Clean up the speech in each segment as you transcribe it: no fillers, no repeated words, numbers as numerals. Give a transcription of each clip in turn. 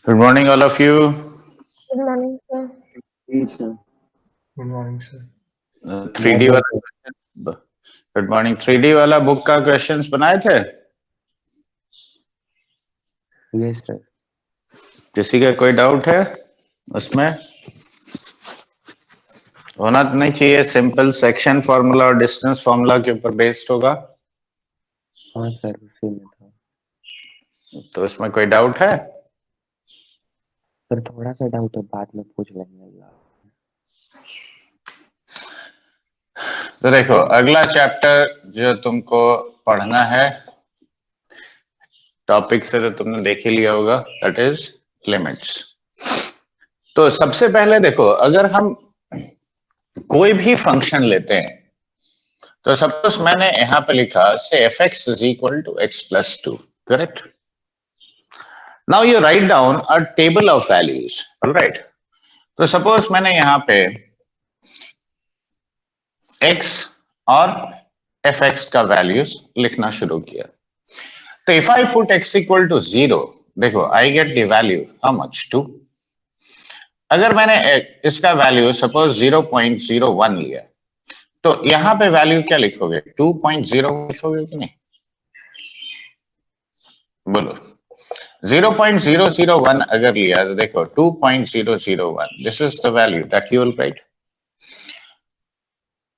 Good morning, all of you. Good morning, sir. Yes, sir. Good morning, sir. 3D Morning, वाला good morning 3D वाला book का questions बनाए थे? yes, sir. किसी का कोई डाउट है उसमें? होना तो नहीं चाहिए, सिंपल सेक्शन फार्मूला और डिस्टेंस फार्मूला के ऊपर बेस्ड होगा, हाँ सर, उसी में था। तो उसमें कोई डाउट है? सर थोड़ा सा डाउट है, बाद में पूछ लेंगे अल्लाह। तो देखो, अगला चैप्टर जो तुमको पढ़ना है, टॉपिक से तो तुमने देख ही लिया होगा, दैट इज लिमिट्स। तो सबसे पहले देखो, अगर हम कोई भी फंक्शन लेते हैं, तो सपोज मैंने यहां पे लिखा say f x is equal to x plus two, correct? Now you write down a table of values, alright? तो सपोज मैंने यहां पे x और एफ एक्स का वैल्यूज लिखना शुरू किया। तो if I put x equal to 0, देखो I get the value how much, 2। अगर मैंने इसका वैल्यू सपोज 0.01 लिया, तो यहां पे वैल्यू क्या लिखोगे? 2.0 लिखोगे कि नहीं? बोलो। 0.001 अगर लिया तो देखो 2.001, this is the value that you will write.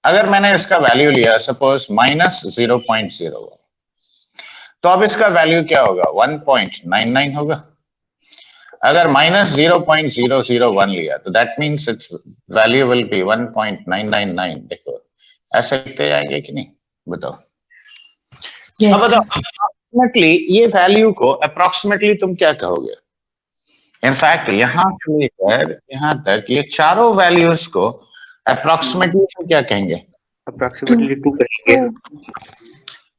अगर मैंने इसका वैल्यू लिया सपोज -0.01, तो अब इसका वैल्यू क्या होगा? 1.99 होगा। अगर -0.001 लिया तो that means it's value will be 1.999। देखो ऐसे लिखते जाएंगे कि नहीं, बताओ। Yes, अब बताओ, अप्रोक्सीमेटली ये वैल्यू को अप्रोक्सीमेटली तुम क्या कहोगे? इनफैक्ट यहां से लेकर यहां तक ये चारों वैल्यूज को अप्रोक्सीमेटली हम क्या कहेंगे? अप्रोक्सीमेटली 2 करेंगे।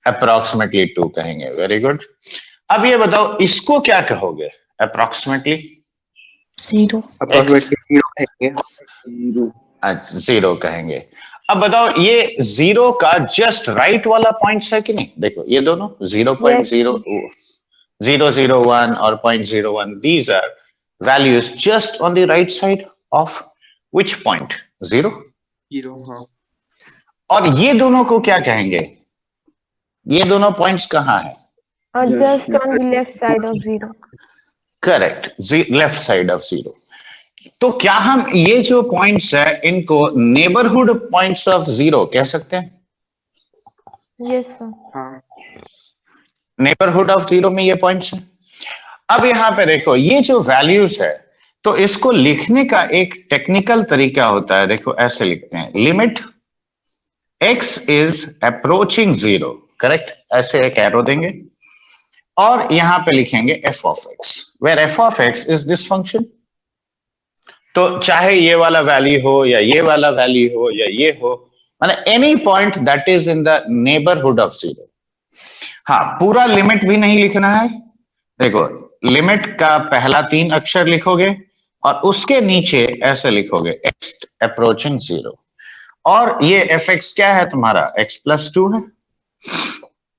अप्रोक्सीमेटली 2 कहेंगे। Very good. अब ये बताओ, इसको क्या कहोगे अप्रोक्सीमेटली? 0. अप्रोक्सीमेटली 0 कहेंगे। 0 कहेंगे। अब बताओ, ये 0 का जस्ट राइट वाला पॉइंट्स है कि नहीं? देखो ये दोनों 0.001 और 0.01, these are values just on the right side of which point? 0। 0, हाँ। और ये दोनों को क्या कहेंगे? ये दोनों पॉइंट्स कहाँ है? Just on the left side of 0. Correct, left side of 0। तो क्या हम ये जो पॉइंट्स है इनको नेबरहुड पॉइंट्स ऑफ 0 कह सकते हैं? Yes, sir. हाँ। नेबरहुड ऑफ 0 में ये पॉइंट्स हैं। अब यहां पे देखो, ये जो वैल्यूज है, तो इसको लिखने का एक टेक्निकल तरीका होता है। देखो ऐसे लिखते हैं, limit x is approaching 0, correct? ऐसे एक एरो देंगे और यहां पे लिखेंगे f of x, where f of x is this function. तो चाहे ये वाला वैल्यू हो या ये वाला वैल्यू हो या ये हो, मतलब any point that is in the neighbourhood of 0। हाँ, पूरा लिमिट भी नहीं लिखना है। देखो, लिमिट का पहला 3 अक्षर लिखोगे और उसके नीचे ऐसे लिखोगे x अप्रोचिंग 0, और ये एफ एक्स क्या है तुम्हारा? x प्लस 2 है।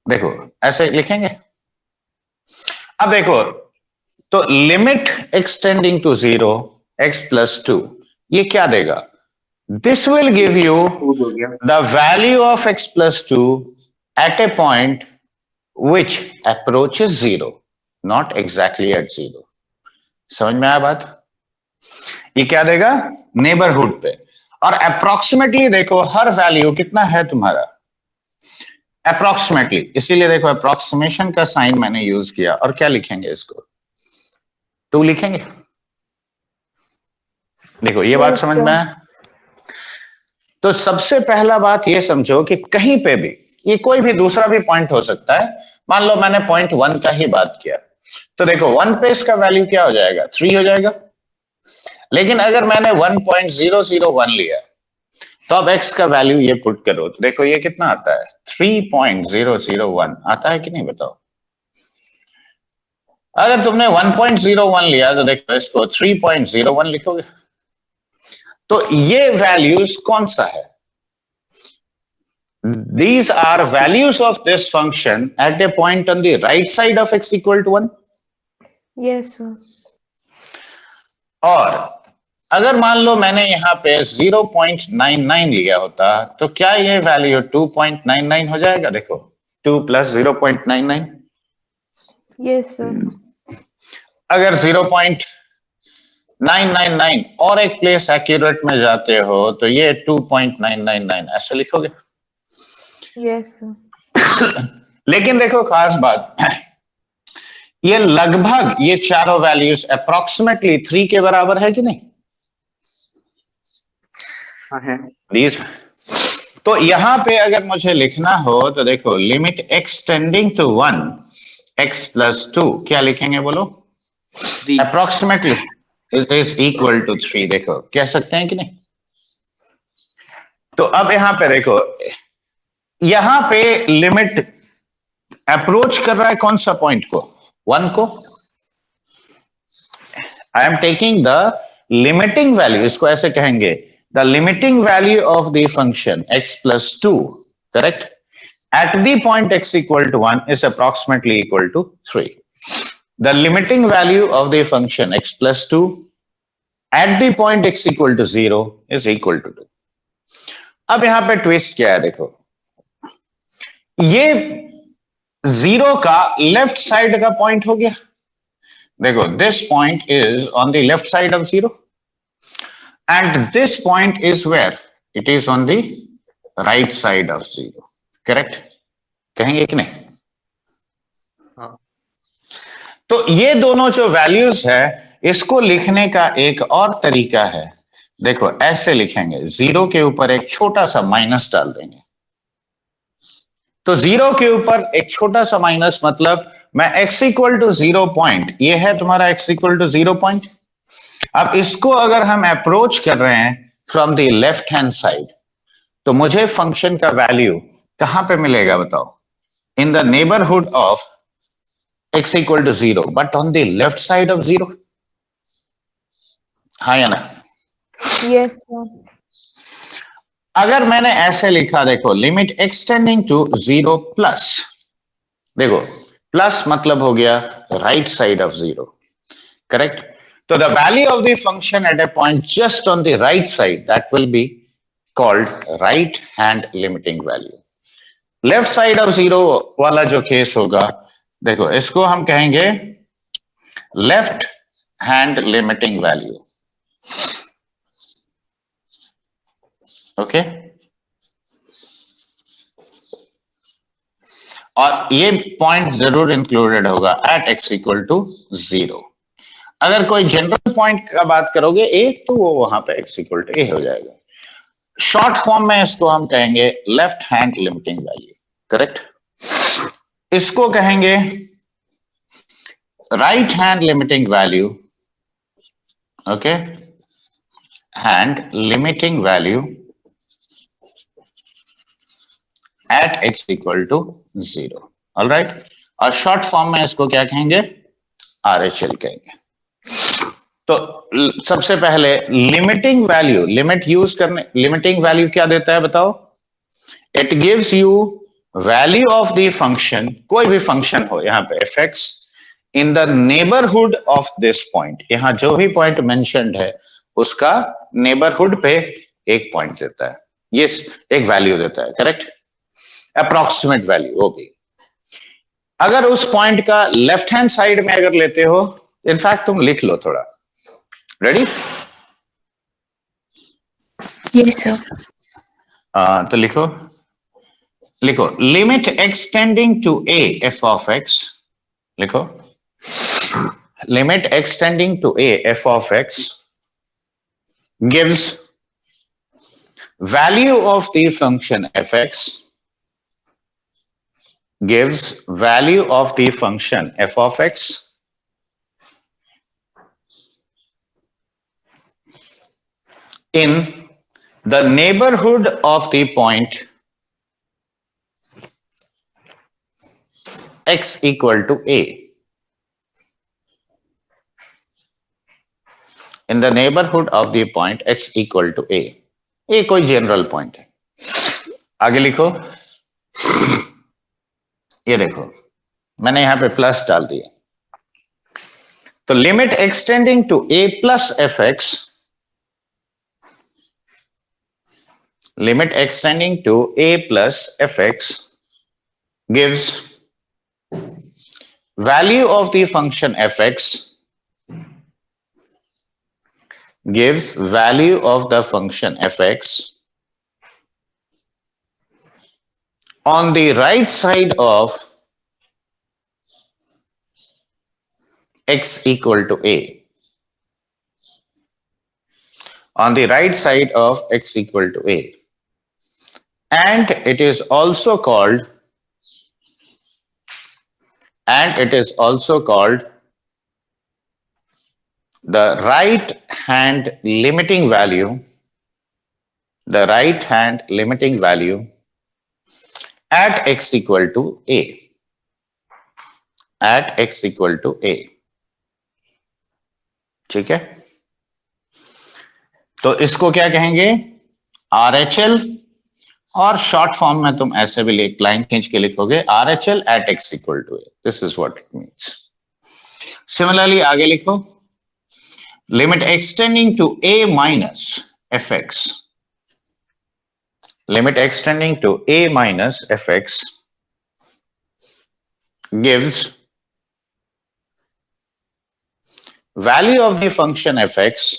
देखो ऐसे लिखेंगे। अब देखो, तो limit extending to 0 x plus 2, ये क्या देगा? This will give you the value of x plus 2 at a point which approaches 0, not exactly at 0। समझ में आया बात? ये क्या देगा? नेबरहुड पे। और अप्रोक्सीमेटली देखो, हर वैल्यू कितना है तुम्हारा? अप्रोक्सीमेटली, इसीलिए देखो अप्रोक्सीमेशन का साइन मैंने यूज किया। और क्या लिखेंगे इसको? 2 लिखेंगे। देखो ये बात समझ में आया? तो सबसे पहला बात ये समझो कि कहीं पे भी, ये कोई भी दूसरा भी पॉइंट हो सकता है। मान लो मैंने पॉइंट 1 का ही बात किया, तो देखो 1 पे इसका वैल्यू क्या हो जाएगा? 3 हो जाएगा। लेकिन अगर मैंने 1.001 लिया, तो अब x का वैल्यू ये पुट करो, तो देखो ये कितना आता है? 3.001 आता है कि नहीं, बताओ। अगर तुमने 1.01 लिया तो देखो इसको 3.01 लिखोगे। तो ये वैल्यूज कौन सा है? These are values of this function at a point on the right side of x equal to 1. Yes, sir. और अगर मान लो मैंने यहाँ पे 0.99 लिया होता तो क्या ये वैल्यू 2.99 हो जाएगा? देखो 2 + 0.99, Yes, sir. अगर 0.999 और एक प्लेस एक्यूरेट में जाते हो तो ये 2.999 ऐसे लिखोगे। Yes, sir. लेकिन देखो खास बात, ये लगभग ये चारों वैल्यूज अप्रोक्सीमेटली 3 के बराबर है कि नहीं? हाँ है। प्लीज, तो यहां पे अगर मुझे लिखना हो तो देखो limit x tending to 1 x + 2 क्या लिखेंगे बोलो? 3 approximately it is equal to 3। देखो कह सकते हैं कि नहीं? तो अब यहां पे देखो, यहां पे लिमिट अप्रोच कर रहा है कौन सा पॉइंट को? 1 को। I am taking the limiting value, इसको ऐसे कहेंगे the limiting value of the function x + 2, correct, at the point x = 1 is approximately equal to 3. The limiting value of the function x + 2 at the point x = 0 is equal to 2. अब यहां पे twist क्या है? देखो ये 0 का left side का point हो गया। देखो this point is on the left side of 0 and this point is where it is on the right side of 0, correct? कहेंगे कि नहीं? हाँ। तो ये दोनों जो वैल्यूज है इसको लिखने का एक और तरीका है। देखो ऐसे लिखेंगे, 0 के ऊपर एक छोटा सा माइनस डाल देंगे। तो 0 के ऊपर एक छोटा सा माइनस मतलब मैं x = 0 पॉइंट, ये है तुम्हारा x = 0 पॉइंट। अब इसको अगर हम अप्रोच कर रहे हैं from the left hand side तो मुझे फंक्शन का वैल्यू कहां पे मिलेगा बताओ? इन the neighbourhood of x = 0 but on the left side of 0। हाँ या ना? Yes, sir. अगर मैंने ऐसे लिखा, देखो limit x tending to 0 plus, देखो प्लस मतलब हो गया right side of 0, correct? So the value of the function at a point just on the right side, that will be called right hand limiting value. Left side of 0 वाला जो case होगा, देखो इसको हम कहेंगे left hand limiting value. Okay? और ये point जरूर इंक्लूडेड होगा at x = 0। अगर कोई जनरल पॉइंट का बात करोगे एक, तो वो वहां पे x = a हो जाएगा। शॉर्ट फॉर्म में इसको हम कहेंगे left hand limiting value, correct? इसको कहेंगे right hand limiting value, okay, hand limiting value at x = 0। Alright, और शॉर्ट फॉर्म में इसको क्या कहेंगे? RHL कहेंगे। तो सबसे पहले लिमिटिंग वैल्यू, लिमिट यूज करने, लिमिटिंग वैल्यू क्या देता है बताओ? It gives you value of the function, कोई भी फंक्शन हो यहां पे fx in the neighbourhood of this point, यहां जो भी पॉइंट मेंशन्ड है उसका नेबरहुड पे एक पॉइंट देता है, ये एक वैल्यू देता है, करेक्ट? अप्रोक्सीमेट वैल्यू वो भी। अगर उस पॉइंट का लेफ्ट हैंड साइड में अगर लेते हो, इनफैक्ट तुम लिख लो थोड़ा, रेडी? Yes, sir. तो लिखो, लिखो limit x tending to a f of x, लिखो limit x tending to a f of x gives value of the function fx, gives value of the function f of x in the neighborhood of the point x = a, in the neighborhood of the point x = a। ये कोई general point है। आगे लिखो, ये देखो मैंने यहां पे प्लस डाल दिया, तो limit extending to a plus f x, limit extending to a plus fx gives value of the function fx, gives value of the function fx on the right side of x equal to a, on the right side of x equal to a. And it is also called the right hand limiting value, the right hand limiting value at x equal to a, at x equal to a. ठीक है, तो इसको क्या कहेंगे, RHL, और short form में तुम ऐसे भी एक लाइन खींच के लिखोगे RHL at x equal to a. This is what it means. Similarly आगे लिखो, limit extending to a minus fx, limit extending to a minus fx gives value of the function fx,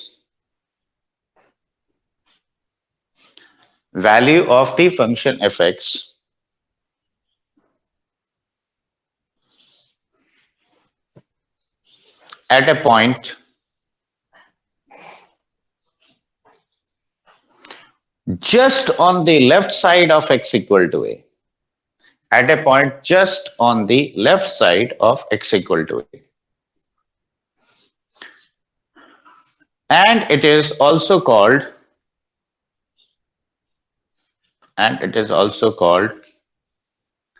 value of the function fx at a point just on the left side of x equal to a, at a point just on the left side of x equal to a. And it is also called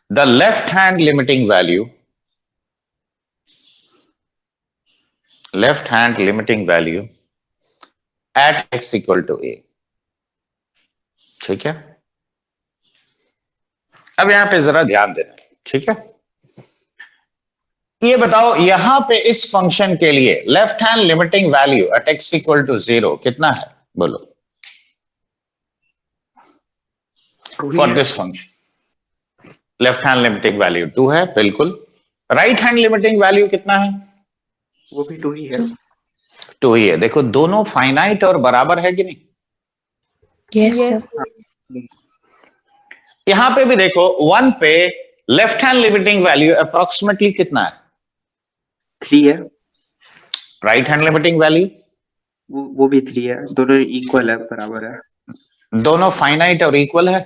the left hand limiting value, left hand limiting value at x equal to a. ठीक है, अब यहां पे जरा ध्यान देना, ठीक है। ये बताओ यहां पे इस फंक्शन के लिए left hand limiting value at x equal to 0 कितना है, बोलो, for this function. Left hand limiting value 2 है, बिल्कुल। राइट हैंड लिमिटिंग वैल्यू कितना है, वो भी 2 ही है। 2 ही है। देखो दोनों फाइनाइट और बराबर है कि नहीं, Yes, sir. यहां पे भी देखो 1 पे left hand limiting value approximately कितना है, 3 है। राइट हैंड लिमिटिंग वैल्यू वो भी 3 है, दोनों इक्वल है, बराबर है। दोनों फाइनाइट और इक्वल है,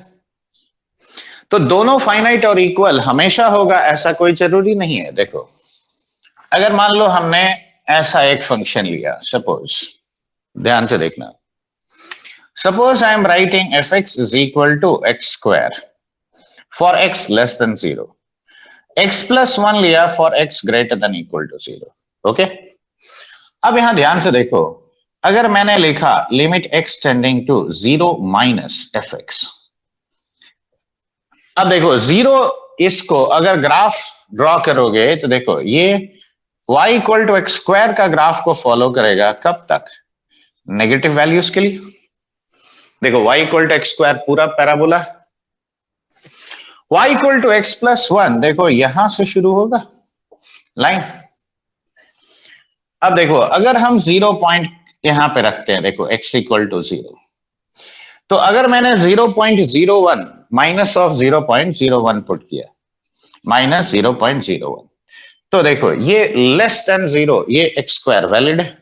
तो दोनों फाइनाइट और इक्वल हमेशा होगा ऐसा कोई जरूरी नहीं है। देखो अगर मान लो हमने ऐसा एक फंक्शन लिया, सपोज, ध्यान से देखना, suppose I am writing fx is equal to x square for x less than 0, x plus 1 लिया for x greater than equal to 0, okay. अब यहां ध्यान से देखो, अगर मैंने लिखा limit x tending to 0 minus fx, अब देखो 0, इसको अगर ग्राफ ड्रॉ करोगे तो देखो ये y equal to x square का ग्राफ को फॉलो करेगा, कब तक, नेगेटिव वैल्यूज के लिए। देखो y equal to x square पूरा parabola, y equal to x plus 1 देखो यहां से शुरू होगा लाइन। अब देखो अगर हम 0 पॉइंट यहां पे रखते हैं, देखो x इक्वल टू 0, तो अगर मैंने 0.01 माइनस ऑफ 0.01 पुट किया, माइनस 0.01, तो देखो ये लेस देन 0, ये एक्स स्क्वायर वैलिड है,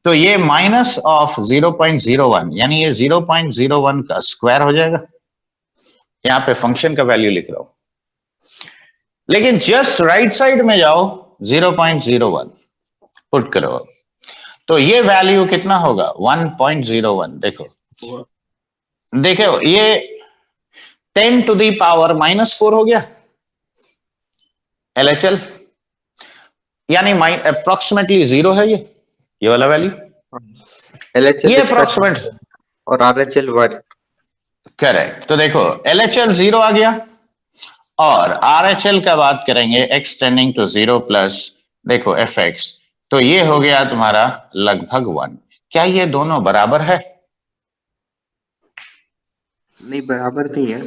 तो ये माइनस ऑफ 0.01 यानी ये 0.01 का स्क्वायर हो जाएगा। यहां पे फंक्शन का वैल्यू लिख रहा हूं, लेकिन जस्ट राइट साइड में जाओ, 0.01 पुट करो, तो ये वैल्यू कितना होगा, 1.01। देखो ये 10 टू दी पावर -4 हो गया LHL, यानी अप्रोक्सीमेटली 0 है ये वाला वैल्यू, LHL ये अप्रोक्सीमेट और RHL 1, करेक्ट। तो देखो LHL 0 आ गया, और RHL का बात करेंगे x टेंडिंग टू 0 प्लस देखो fx, तो ये हो गया तुम्हारा लगभग 1। क्या ये दोनों बराबर है? नहीं, बराबर नहीं है।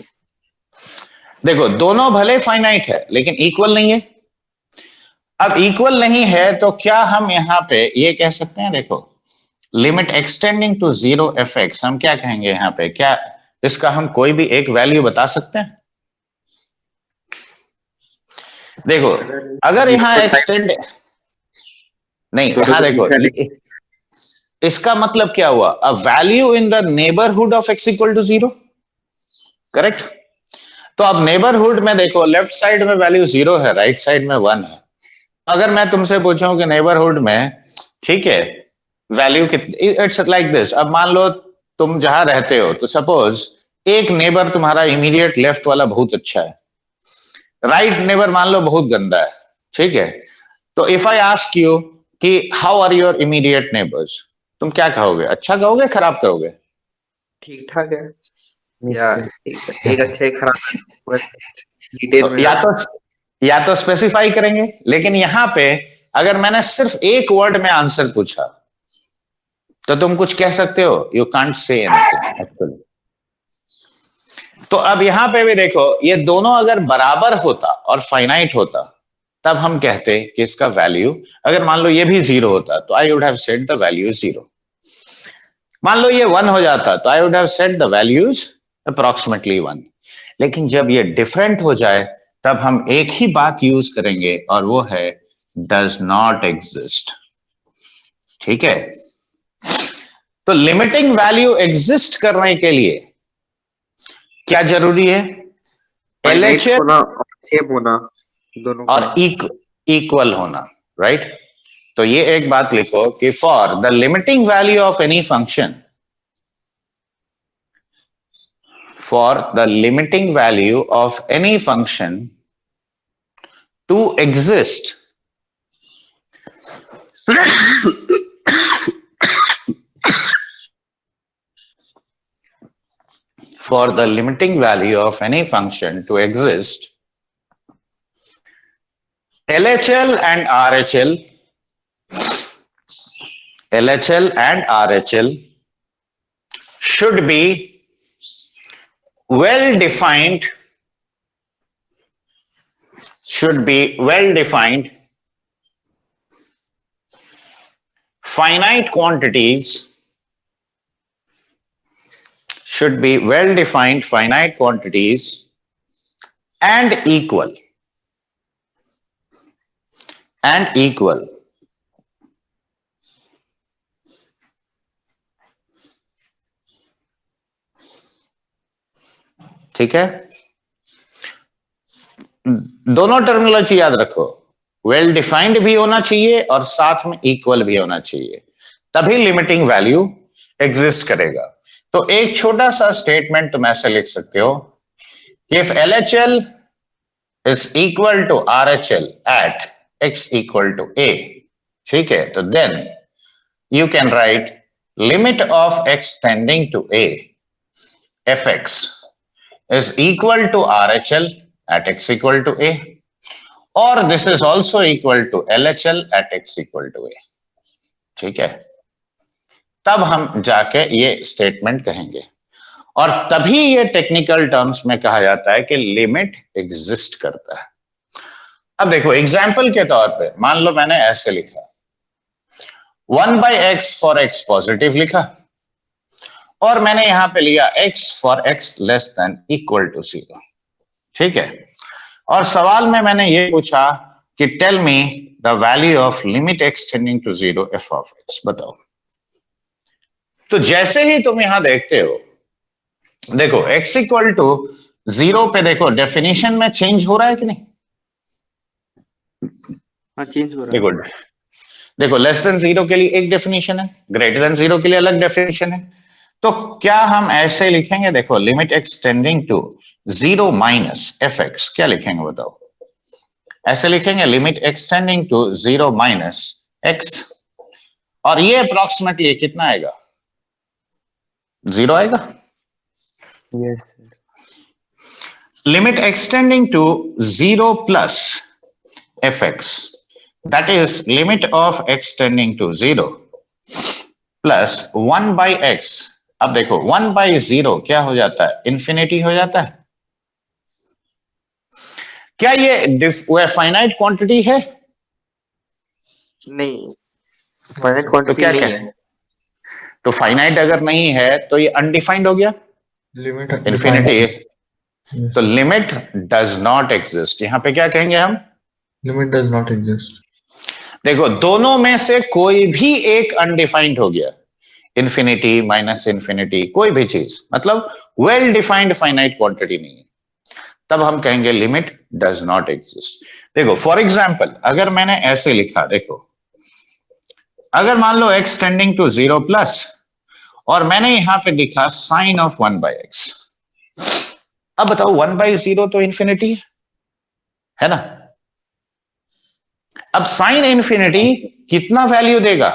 देखो दोनों भले फाइनाइट है लेकिन इक्वल नहीं है। अब इक्वल नहीं है तो क्या हम यहां पे ये कह सकते हैं, देखो limit extending to 0 f x, हम क्या कहेंगे यहां पे, क्या इसका हम कोई भी एक वैल्यू बता सकते हैं? देखो अगर यहां एक्सटेंड नहीं, हाँ देखो इसका मतलब क्या हुआ, a value in the neighbourhood of x equal to 0, correct. तो अब नेबरहुड में देखो लेफ्ट साइड में वैल्यू 0 है, राइट साइड में 1 है। अगर मैं तुमसे पूछूं कि नेबरहुड में, ठीक है, वैल्यू कितनी, इट्स लाइक दिस। अब मान लो तुम जहां रहते हो तो सपोज एक नेबर तुम्हारा इमीडिएट लेफ्ट वाला बहुत अच्छा है, राइट नेबर मान लो बहुत गंदा है, ठीक है। तो इफ आई आस्क यू कि how are your immediate neighbours, तुम क्या कहोगे, अच्छा कहोगे खराब कहोगे? ठीक ठाक है या एक अच्छे एक खराब, डिटेल तो में या तो स्पेसिफाई करेंगे, लेकिन यहां पे अगर मैंने सिर्फ एक वर्ड में आंसर पूछा तो तुम कुछ कह सकते हो, you can't say anything actually. तो अब यहां पे भी देखो ये दोनों अगर बराबर होता और फाइनाइट होता तब हम कहते कि इसका वैल्यू, अगर मान लो ये भी 0 होता तो I would have said the value is 0। मान लो ये 1 हो जाता तो I would have said the value is approximately 1। लेकिन जब ये डिफरेंट हो जाए तब हम एक ही बात यूज करेंगे और वो है डज नॉट एग्जिस्ट, ठीक है। तो लिमिटिंग वैल्यू एग्जिस्ट करने के लिए क्या जरूरी है, LHS होना और सेम होना दोनों का। और इक्वल होना, राइट। तो ये एक बात लिखो कि for the limiting value of any function, for the limiting value of any function to exist for the limiting value of any function to exist, LHL and RHL should be well defined, finite quantities, should be well defined finite quantities and equal, ठीक है। दोनों terminology याद रखो, well defined भी होना चाहिए और साथ में इक्वल भी होना चाहिए, तभी लिमिटिंग वैल्यू एग्जिस्ट करेगा। तो एक छोटा सा स्टेटमेंट तुम ऐसे लिख सकते हो, if LHL is equal to RHL at x equal to a, ठीक है, तो then you can write limit of x tending to a fx is equal to RHL at x equal to a, or this is also equal to LHL at x equal to a, ठीक है। तब हम जाके ये statement कहेंगे और तभी ये टेक्निकल टर्म्स में कहा जाता है कि लिमिट एग्जिस्ट करता है। अब देखो एग्जाम्पल के तौर पे मान लो मैंने ऐसे लिखा 1/x फॉर x पॉजिटिव लिखा और मैंने यहां पे लिया x for x less than equal to 0, ठीक है। और सवाल में मैंने ये पूछा कि tell me the value of limit x tending to 0 f of x, बताओ। तो जैसे ही तुम यहां देखते हो, देखो x इक्वल टू 0 पे देखो डेफिनेशन में चेंज हो रहा है कि नहीं? हाँ, चेंज हो रहा है। देखो लेस देन 0 के लिए एक डेफिनेशन है, ग्रेटर देन 0 के लिए अलग डेफिनेशन है। तो क्या हम ऐसे लिखेंगे, देखो limit x tending to 0 minus fx, क्या लिखेंगे बताओ? ऐसे लिखेंगे limit x tending to 0 minus x, और ये अप्रोक्सीमेटली कितना आएगा? 0 आएगा। Yes, sir. Limit x tending to 0 plus fx, that is limit of x tending to 0 plus 1/x। अब देखो 1/0 क्या हो जाता है, इंफिनिटी हो जाता है। क्या ये फाइनाइट क्वांटिटी है? नहीं, फाइनाइट तो क्वांटिटी क्या नहीं क्या है। तो फाइनाइट अगर नहीं है तो ये अनडिफाइंड हो गया, Limit इंफिनिटी। defined. तो लिमिट डज नॉट एग्जिस्ट, यहां पे क्या कहेंगे हम? Limit does not exist. देखो दोनों में से कोई भी एक अनडिफाइंड हो गया, इंफिनिटी माइनस इंफिनिटी, कोई भी चीज, मतलब वेल डिफाइंड फाइनाइट क्वांटिटी नहीं है, तब हम कहेंगे लिमिट डज नॉट एग्जिस्ट। देखो फॉर एग्जाम्पल अगर मैंने ऐसे लिखा, देखो अगर मान लो x टेंडिंग टू 0 प्लस, और मैंने यहां पे लिखा साइन ऑफ 1/x। अब बताओ 1/0 तो इंफिनिटी है ना। अब साइन इंफिनिटी कितना वैल्यू देगा,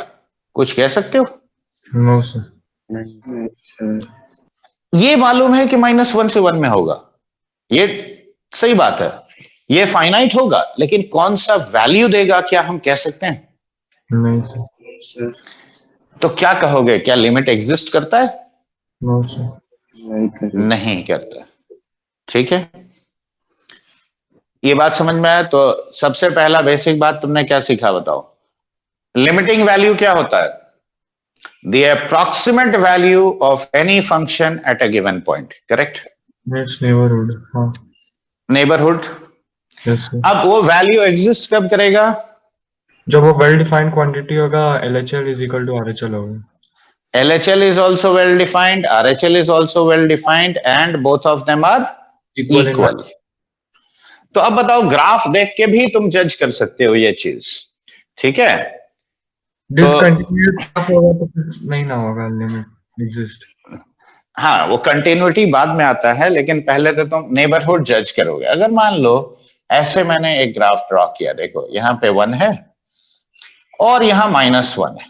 कुछ कह सकते हो? No, sir. नहीं ये मालूम है कि -1 से 1 में होगा, ये सही बात है, ये फाइनाइट होगा, लेकिन कौन सा वैल्यू देगा क्या हम कह सकते हैं? नहीं, sir. सर, तो क्या कहोगे, क्या लिमिट एग्जिस्ट करता है? No, sir. नहीं करें। नहीं करता। ठीक है, ये बात समझ में आया। तो सबसे पहला बेसिक बात तुमने क्या सीखा बताओ? लिमिटिंग वैल्यू क्या होता है? The approximate value of any function at a given point, correct? It's neighborhood. हाँ. नेबरहुड। Yes, sir. अब वो वैल्यू एग्जिस्ट कब करेगा? जब वो well defined quantity होगा, LHL is equal to RHL होगा. LHL is also well defined, RHL is also well defined, and both of them are Equal in equal. तो अब बताओ, ग्राफ देख के भी तुम जज कर सकते हो ये चीज, ठीक है? discontinuous graph होगा तो फिर नहीं ना होगा limit exist. हाँ, वो कंटिन्यूटी बाद में आता है, लेकिन पहले तो तुम नेबरहुड जज करोगे। अगर मान लो ऐसे मैंने एक ग्राफ ड्रॉ किया, देखो यहां पे 1 है और यहां -1 है,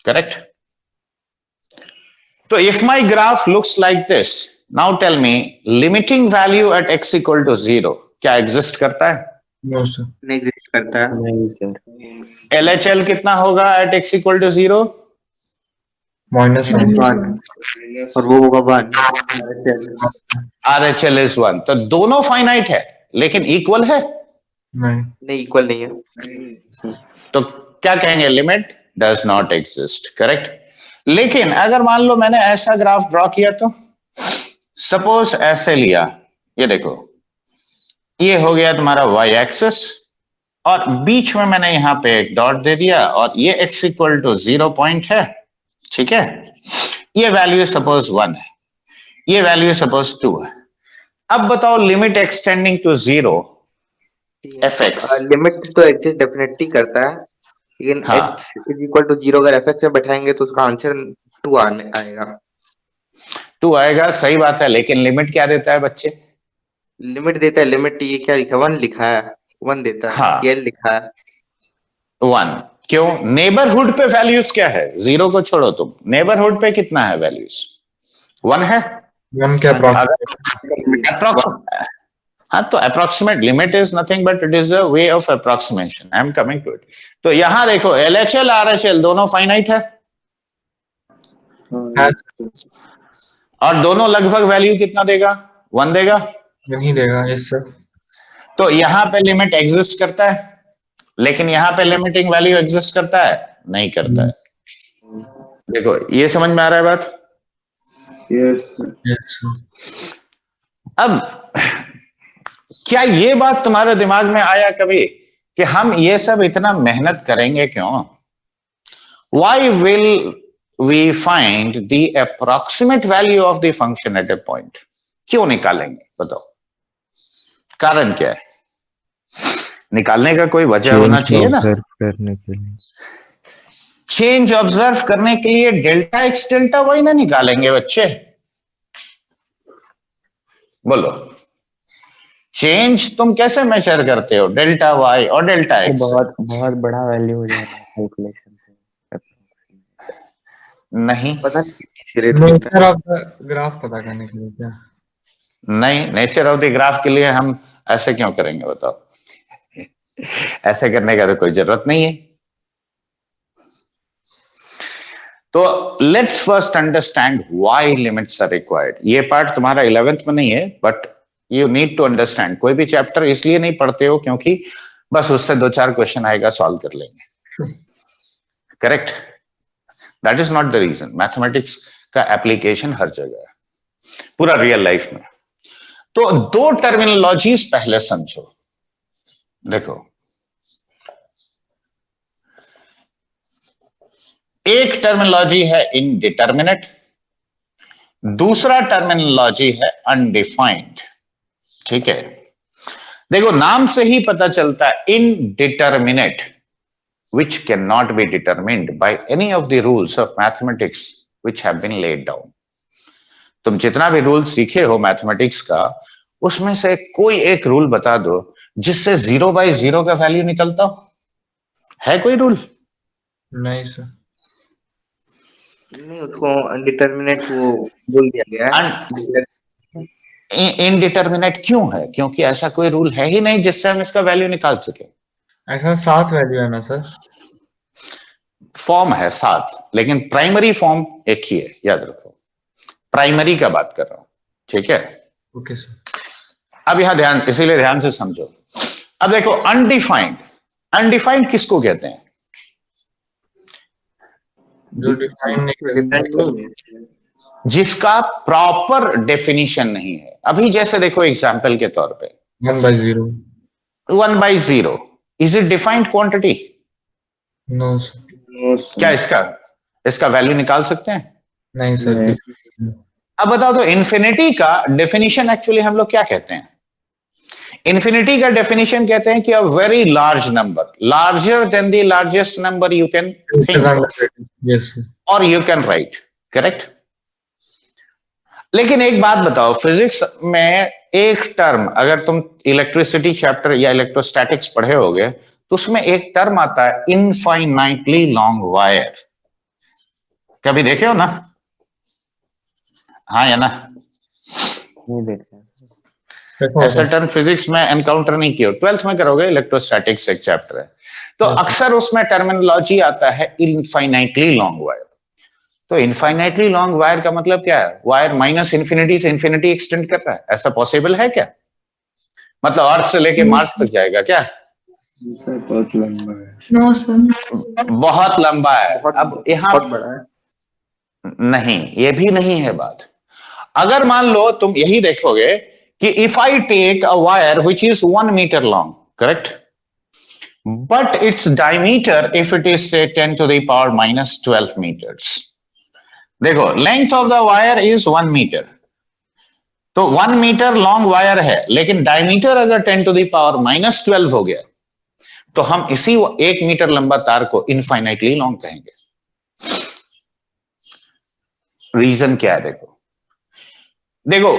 करेक्ट? तो if my graph looks like this, now tell me limiting value at x equal to 0 क्या एग्जिस्ट करता है? No, sir. नहीं एग्जिस्ट करता है। नहीं सर, LHL कितना होगा एट x इक्वल टू 0? -1. 1 और वो होगा 1। RHL is 1। तो दोनों फाइनाइट है लेकिन इक्वल है, नहीं. नहीं इक्वल नहीं है। तो क्या कहेंगे, limit does not exist, correct? लेकिन अगर मान लो मैंने ऐसा ग्राफ ड्रॉ किया, तो सपोज ऐसे लिया, ये देखो ये हो गया तुम्हारा y एक्सिस, और बीच में मैंने यहां पे एक डॉट दे दिया, और ये x इक्वल टू 0 पॉइंट है, ठीक है? ये वैल्यू सपोज 1 है, ये वैल्यू सपोज 2 है। अब बताओ limit extending to 0 fx। Limit तो एग्जिस्ट डेफिनेटली करता है, लेकिन हाँ। x इज इक्वल टू 0 अगर fx में बैठाएंगे तो उसका आंसर 2 आएगा। 2 आएगा, सही बात है, लेकिन लिमिट क्या देता है बच्चे? लिमिट देता है, लिमिट ये क्या लिखा है, 1 लिखा है, 1 देता है। हाँ। ये लिखा है 1। क्यों? नेबरहुड पे वैल्यूज क्या है, 0 को छोड़ो तुम, नेबरहुड पे कितना है वैल्यूज? 1 है। 1 क्या Approximate, हाँ, तो approximate limit is nothing but it is a way of approximation. I am coming to it. तो यहां देखो LHL RHL दोनों फाइनाइट है, और दोनों लगभग वैल्यू कितना देगा? 1 देगा। नहीं देगा. Yes, sir. तो यहां पे लिमिट एग्जिस्ट करता है, लेकिन यहां पे लिमिटिंग वैल्यू एग्जिस्ट करता है? नहीं करता है। देखो ये समझ में आ रहा है बात? Yes, sir. अब क्या ये बात तुम्हारे दिमाग में आया कभी कि हम ये सब इतना मेहनत करेंगे क्यों? Why will we find the approximate value of the function at a point? क्यों निकालेंगे बताओ, कारण क्या है? निकालने का कोई वजह होना चाहिए ना। ऑब्जर्व करने के लिए, चेंज ऑब्जर्व करने के लिए डेल्टा एक्स डेल्टा वाई ना निकालेंगे बच्चे? बोलो, चेंज तुम कैसे मेजर करते हो? डेल्टा वाई और डेल्टा तो एक्स। बहुत बहुत बड़ा वैल्यू हो जाता है कैलकुलेशन से। नहीं पता नहीं नेचर ऑफ द ग्राफ पता करने के लिए क्या? नहीं, नेचर ऑफ द ग्राफ के लिए हम ऐसे क्यों करेंगे बताओ? ऐसे करने का तो कोई जरूरत नहीं है। तो let's first understand why limits are required. ये पार्ट तुम्हारा 11th में नहीं है, but you need to understand. कोई भी चैप्टर इसलिए नहीं पढ़ते हो क्योंकि बस उससे 2-4 क्वेश्चन आएगा, सॉल्व कर लेंगे, correct? That is not the reason. Mathematics का एप्लीकेशन हर जगह है, पूरा रियल लाइफ में। तो 2 टर्मिनोलॉजीज पहले समझो। देखो, एक टर्मिनोलॉजी है इनडिटर्मिनेट, दूसरा टर्मिनोलॉजी है अनडिफाइंड। ठीक है, देखो नाम से ही पता चलता है indeterminate, which cannot be determined by any of the rules of mathematics which have been laid down. तुम जितना भी रूल सीखे हो मैथमेटिक्स का, उसमें से कोई एक रूल बता दो जिससे 0/0 का वैल्यू निकलता हो। है कोई रूल? नहीं सर। नहीं, उसको अनडिटर्मिनेट वो बोल दिया गया है। इनडिटर्मिनेट क्यों है? क्योंकि ऐसा कोई रूल है ही नहीं जिससे हम इसका वैल्यू निकाल सके। ऐसा 7 वैल्यू है ना सर? फॉर्म है 7, लेकिन प्राइमरी फॉर्म एक ही है, याद रखो। प्राइमरी का बात कर रहा हूं, ठीक है? Okay sir. अब यहां ध्यान, इसीलिए ध्यान से समझो। अब देखो अनडिफाइंड, अनडिफाइंड किसको कहते हैं? जो डिफाइन नहीं है, जिसका प्रॉपर डेफिनेशन नहीं है। अभी जैसे देखो एग्जांपल के तौर पे 1/0। 1/0 is it defined quantity? No sir. क्या इसका वैल्यू निकाल सकते हैं? नहीं सर। अब बताओ तो इन्फिनिटी का डेफिनेशन एक्चुअली हम लोग क्या कहते हैं? इन्फिनिटी का डेफिनेशन कहते हैं कि a very large number, larger than the largest number you can think yes और यू कैन राइट, करेक्ट? लेकिन एक बात बताओ, फिजिक्स में एक टर्म, अगर तुम इलेक्ट्रिसिटी चैप्टर या इलेक्ट्रोस्टैटिक्स पढ़े होगे तो उसमें एक टर्म आता है इनफाइनाइटली लॉन्ग वायर। कभी देखे हो ना? हाँ या ना? नहीं देखा। ऐसा टर्म फिजिक्स में एनकाउंटर नहीं किया। 12th में करोगे, इलेक्ट्रोस्टैटिक्स एक चैप्टर है, तो अक्सर उसमें टर्मिनोलॉजी आता है इनफाइनाइटली लॉन्ग वायर। तो इनफाइनाइटली लॉन्ग वायर का मतलब क्या है? वायर माइनस इन्फिनिटी से इन्फिनिटी एक्सटेंड कर रहा है, ऐसा पॉसिबल है क्या? मतलब अर्थ से लेके मार्स तक जाएगा क्या? बहुत लंबा है। No sir. बहुत लंबा है। अब यहाँ बहुत बड़ा है। नहीं, ये भी नहीं है बात। अगर मान लो तुम यही देखोगे कि if I take a wire which is 1 metre long, correct, but its diameter if it is say 10 to the power -12 meters। देखो length of the wire is 1 metre, तो 1 मीटर लॉन्ग वायर है, लेकिन डायमीटर अगर 10 to the power -12 हो गया तो हम इसी 1 मीटर लंबा तार को इनफाइनाइटली लॉन्ग कहेंगे। रीजन क्या है? देखो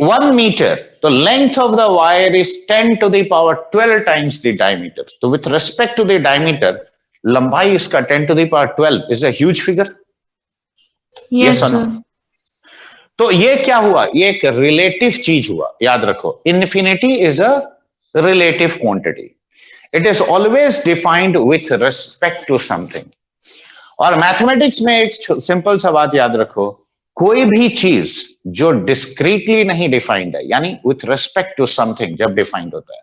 1 मीटर, तो length of the wire is 10 to the power 12 times the diameter. तो with respect to the diameter, लंबाई इसका 10 to the power 12 is a huge figure. Yes sir. तो ये क्या हुआ? ये एक रिलेटिव चीज हुआ, याद रखो। Infinity is a relative quantity, it is always defined with respect to something. और मैथमेटिक्स में एक सिंपल सा बात याद रखो, कोई भी चीज जो डिस्क्रीटली नहीं डिफाइंड है, यानी विथ रिस्पेक्ट टू समथिंग जब डिफाइंड होता है,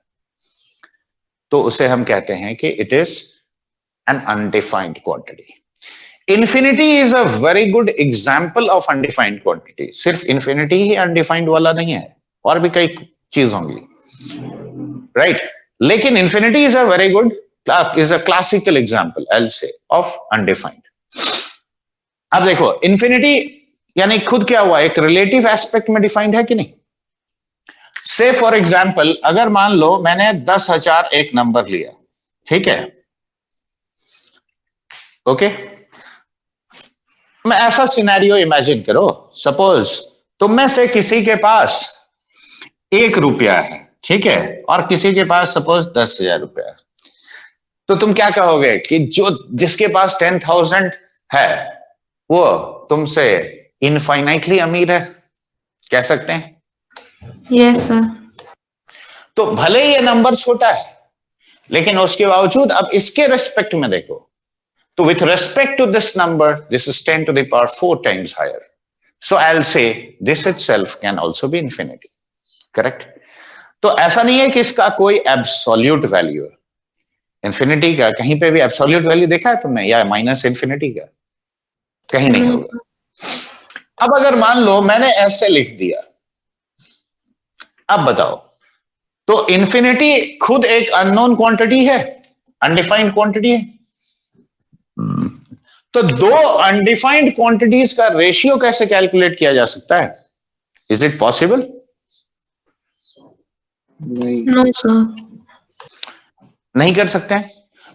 तो उसे हम कहते हैं कि it is an undefined quantity. Infinity is a very good example of undefined quantity. सिर्फ इन्फिनिटी ही अनडिफाइंड वाला नहीं है, और भी कई चीज होंगी, राइट? लेकिन infinity is a very good, is a classical example, I'll say, of undefined. अब देखो इन्फिनिटी यानी खुद क्या हुआ? एक रिलेटिव एस्पेक्ट में डिफाइंड है कि नहीं? से फॉर एग्जाम्पल, अगर मान लो मैंने 10,000 एक नंबर लिया, ठीक है, ओके, मैं ऐसा सिनेरियो इमेजिन करो, सपोज तुम में से किसी के पास 1 रुपया है, ठीक है, और किसी के पास सपोज 10,000 रुपया है, तो तुम क्या कहोगे कि जिसके पास 10,000 है वो तुमसे इनफाइनाइटली अमीर है, कह सकते हैं? Yes sir. तो भले ही ये नंबर छोटा है, लेकिन उसके बावजूद अब इसके रेस्पेक्ट में देखो, तो with respect to this number, this is 10 to the power 4 times higher. So I'll say this itself can also be infinity. Correct? तो ऐसा नहीं है कि इसका कोई एब्सोल्यूट वैल्यू है इंफिनिटी का। कहीं पे भी एब्सोल्यूट वैल्यू देखा है तुमने, या माइनस इंफिनिटी का? कहीं नहीं होगा। अब अगर मान लो मैंने ऐसे लिख दिया, अब बताओ, तो इंफिनिटी खुद एक अननोन क्वांटिटी है, अनडिफाइंड क्वांटिटी है। तो दो अनडिफाइंड क्वांटिटीज का रेशियो कैसे कैलकुलेट किया जा सकता है? Is it possible? नहीं। No, sir. नहीं कर सकते हैं।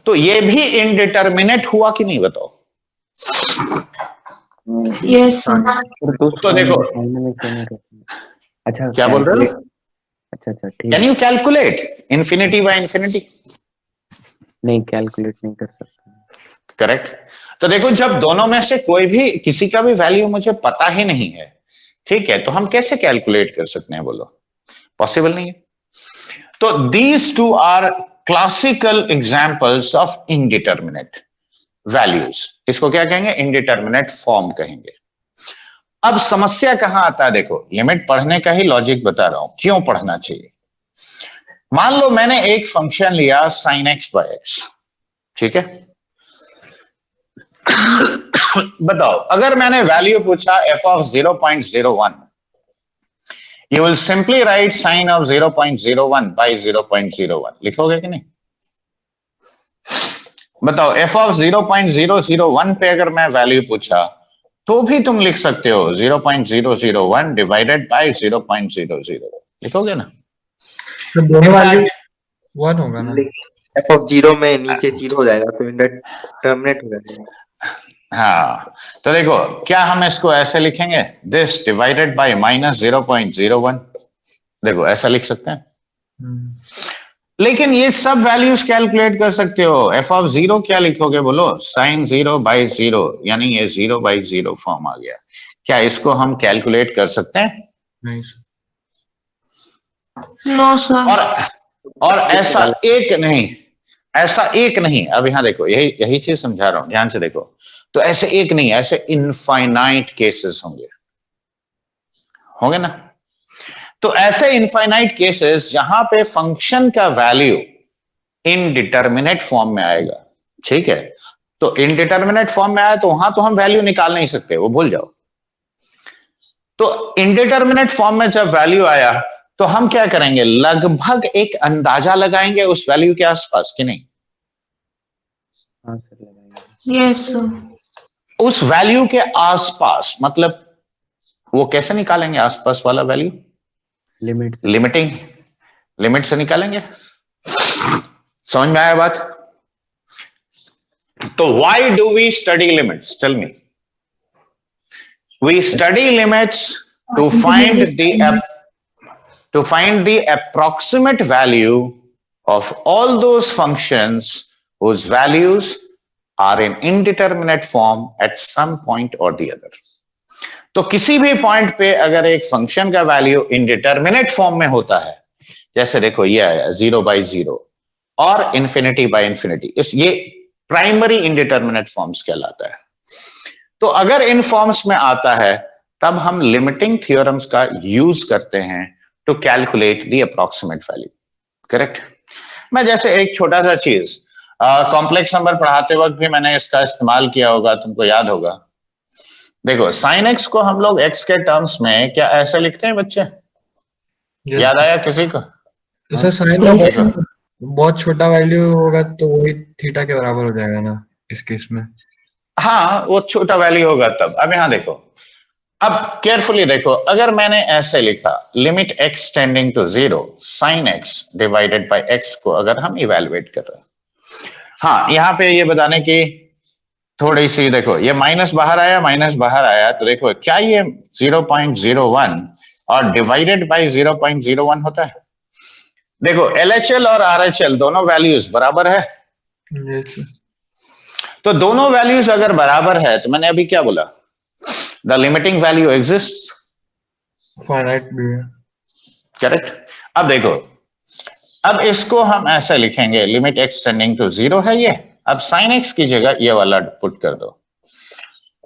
तो ये भी इनडिटर्मिनेट हुआ कि नहीं, बताओ? Yes, sir. तो देखो, अच्छा क्या बोल रहे हो? अच्छा ठीक। Can you calculate infinity by infinity? नहीं, कैलकुलेट नहीं कर सकते। करेक्ट। तो देखो, जब दोनों में से कोई भी, किसी का भी वैल्यू मुझे पता ही नहीं है, ठीक है, तो हम कैसे कैलकुलेट कर सकते हैं? बोलो, पॉसिबल नहीं है। तो these two are classical examples of indeterminate values. इसको क्या कहेंगे? इनडिटर्मिनेट फॉर्म कहेंगे। अब समस्या कहां आता है? देखो, लिमिट पढ़ने का ही लॉजिक बता रहा हूं, क्यों पढ़ना चाहिए। मान लो मैंने एक फंक्शन लिया sin x by x, ठीक है। बताओ, अगर मैंने वैल्यू पूछा f of 0.01, you will simply write sin of 0.01 by 0.01, लिखोगे कि नहीं? बताओ, f of 0.001 पे अगर मैं वैल्यू पूछा, तो भी तुम लिख सकते हो 0.001 डिवाइडेड बाय 0.00, लिखोगे ना? तो दोनों वैल्यू 1 होगा ना? एफ ऑफ 0 में नीचे 0 हो जाएगा तो इंडिटरमिनेट हो जाएगा। हाँ, तो देखो, क्या हम इसको ऐसे लिखेंगे, दिस डिवाइडेड बाय माइनस 0.01, देखो ऐसा लिख सकते हैं। लेकिन ये सब वैल्यूज कैलकुलेट कर सकते हो। एफ ऑफ 0 क्या लिखोगे? बोलो, साइन 0 बाई 0, यानी ये 0 बाई 0 फॉर्म आ गया। क्या इसको हम कैलकुलेट कर सकते हैं? नहीं। No, sir. और ऐसा एक नहीं, अब यहां देखो, यही चीज समझा रहा हूं, ध्यान से देखो। तो ऐसे एक नहीं, ऐसे इनफाइनाइट केसेस होंगे ना। तो ऐसे इनफाइनाइट केसेस जहां पे फंक्शन का वैल्यू इनडिटर्मिनेट फॉर्म में आएगा, ठीक है। तो इनडिटर्मिनेट फॉर्म में आया तो वहां तो हम वैल्यू निकाल नहीं सकते, वो भूल जाओ। तो इनडिटर्मिनेट फॉर्म में जब वैल्यू आया, तो हम क्या करेंगे? लगभग एक अंदाजा लगाएंगे उस वैल्यू के आसपास, कि नहीं? हाँ सर, लगाएंगे। Yes, sir. उस वैल्यू के आसपास, मतलब वो कैसे निकालेंगे आसपास वाला वैल्यू? लिमिट से निकालेंगे। समझ में आया बात? तो why do we study limits? Tell me. We study limits to find the approximate value of all those functions whose values are in indeterminate form at some point or the other. तो किसी भी point पे अगर एक function का value indeterminate form में होता है, जैसे देखो ये आया 0 by 0 और इंफिनिटी बाय इंफिनिटी, ये प्राइमरी इनडिटर्मिनेट फॉर्म्स कहलाता है। तो अगर इन फॉर्म्स में आता है, तब हम लिमिटिंग थ्योरम्स का यूज करते हैं to calculate the approximate value. Correct. मैं जैसे एक छोटा सा चीज, कॉम्प्लेक्स नंबर पढ़ाते वक्त भी मैंने इसका इस्तेमाल किया होगा, तुमको याद होगा। देखो, साइन एक्स को हम लोग एक्स के टर्म्स में क्या ऐसे लिखते हैं बच्चे? याद आया किसी को? तो साइन का बहुत छोटा वैल्यू होगा तो वही थीटा के बराबर हो जाएगा ना इस केस में? हाँ, वो छोटा वैल्यू होगा तब। अब यहां देखो, अब केयरफुली देखो, अगर मैंने ऐसे लिखा limit x tending to 0 sine x divided by x को अगर हम इवेलुएट कर रहे हैं, हाँ, यहां पे ये बताने की थोड़ी सी, देखो ये माइनस बाहर आया, तो देखो क्या ये 0.01 और डिवाइडेड बाय 0.01 होता है? देखो, LHL और RHL दोनों वैल्यूज बराबर है। तो दोनों वैल्यूज अगर बराबर है, तो मैंने अभी क्या बोला? The limiting value exists. Finite भी है। करेक्ट। अब देखो, अब इसको हम ऐसे लिखेंगे, लिमिट x टेंडिंग टू 0 है ये। अब sin x की जगह ये वाला पुट कर दो।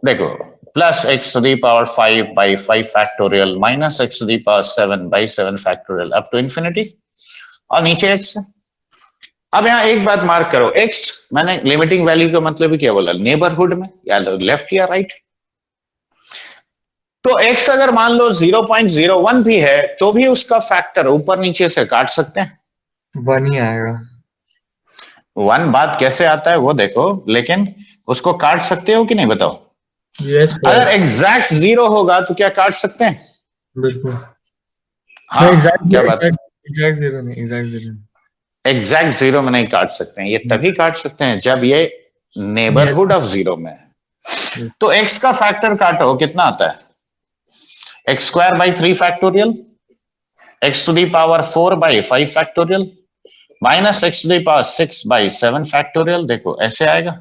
देखो, plus x to the power 5 by 5 factorial minus x to the power 7 by 7 factorial up to infinity, और नीचे x है। अब यहां एक बात मार्क करो, x मैंने लिमिटिंग वैल्यू का मतलब ही क्या बोला, नेबरहुड में या लेफ्ट या राइट। तो x अगर मान लो 0.01 भी है तो भी उसका फैक्टर ऊपर नीचे से काट सकते हैं, 1 ही आएगा। 1 बात कैसे आता है वो देखो, लेकिन उसको काट सकते हो कि नहीं बताओ। यस अगर एग्जैक्ट 0 होगा तो क्या काट सकते हैं? बिल्कुल। हाँ, एग्जैक्ट क्या बात, एग्जैक्ट जीरो नहीं, एग्जैक्ट जीरो नहीं। एग्जैक्ट 0 में नहीं काट सकते हैं, ये तभी काट सकते हैं जब ये नेबरहुड ऑफ 0 में है। तो x का फैक्टर काटो, कितना आता है, x square by 3 factorial, x to the power 4 by 5 factorial minus x to the power 6 by 7 factorial. देखो ऐसे आएगा।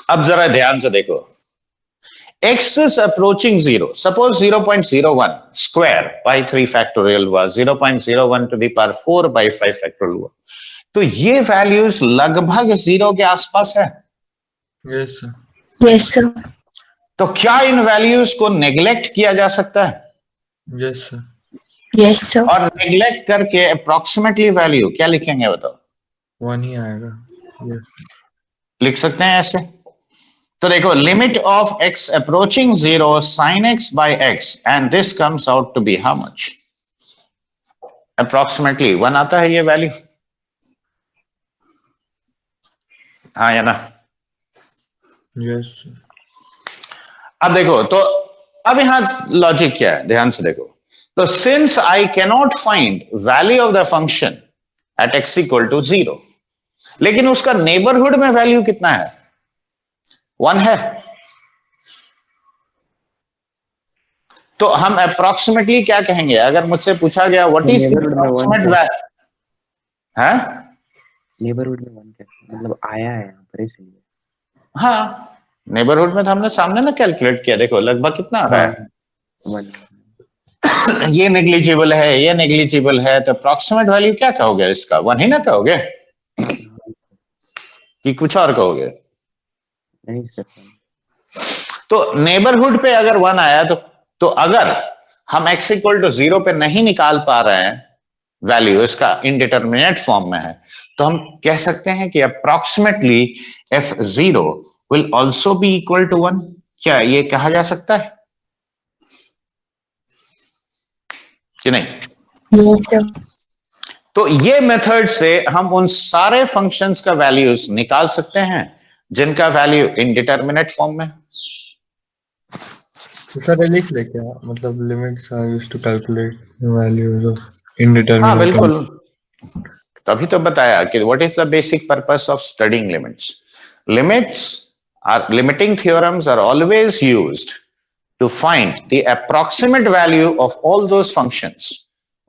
अब जरा ध्यान से देखो, x is approaching 0, suppose 0.01 square by 3 factorial हुआ, 0.01 to the power 4 by 5 factorial हुआ, तो ये वैल्यूज लगभग 0 के आसपास है। Yes sir. Yes, sir. तो क्या इन वैल्यूज को नेग्लेक्ट किया जा सकता है? Yes sir. Yes, sir. और नेग्लेक्ट करके अप्रोक्सीमेटली वैल्यू क्या लिखेंगे बताओ? 1 ही आएगा। यस लिख सकते हैं ऐसे। तो देखो, limit of x approaching 0 sin x by x and this comes out to be how much, approximately 1 आता है ये वैल्यू, हाँ या ना? यस। अब देखो, तो अब यहां लॉजिक क्या है, ध्यान से देखो। तो since I cannot find value of the function at x equal to 0, लेकिन उसका नेबरहुड में वैल्यू कितना है, 1 है, तो हम अप्रोक्सीमेटली क्या कहेंगे? अगर मुझसे पूछा गया व्हाट इज अप्रोक्सीमेट वैल्यू, हाँ नेबरहुड में 1 कैसे, मतलब आया है यहाँ पर इसलिए। हाँ, नेबरहुड में तो हमने सामने ना कैलकुलेट किया, देखो लगभग कितना आ रहा है, 1 ये नेग्लिजिबल है, ये नेग्लिजिबल है, तो अप्रोक्सीमेट वैल्यू क्या कहोगे इसका, 1 ही ना कहोगे कि कुछ और कहोगे? नहीं सर। तो नेबरहुड पे अगर 1 आया तो अगर हम x इक्वल टू 0 पे नहीं निकाल पा रहे हैं वैल्यू, इसका इनडिटरमिनेट फॉर्म में है, तो हम कह सकते हैं कि approximately f0 will also be equal to 1। क्या ये कहा जा सकता है कि नहीं? Yes, sir. तो ये मेथड से हम उन सारे फंक्शंस का वैल्यूज निकाल सकते हैं जिनका वैल्यू इनडिटरमिनेट फॉर्म में। सर ये लिख ले क्या, मतलब limits are used to calculate values of indeterminate. हाँ बिल्कुल, तभी तो बताया कि what is the basic purpose of studying limits. Limits are, limiting theorems are always used to find the approximate value of all those functions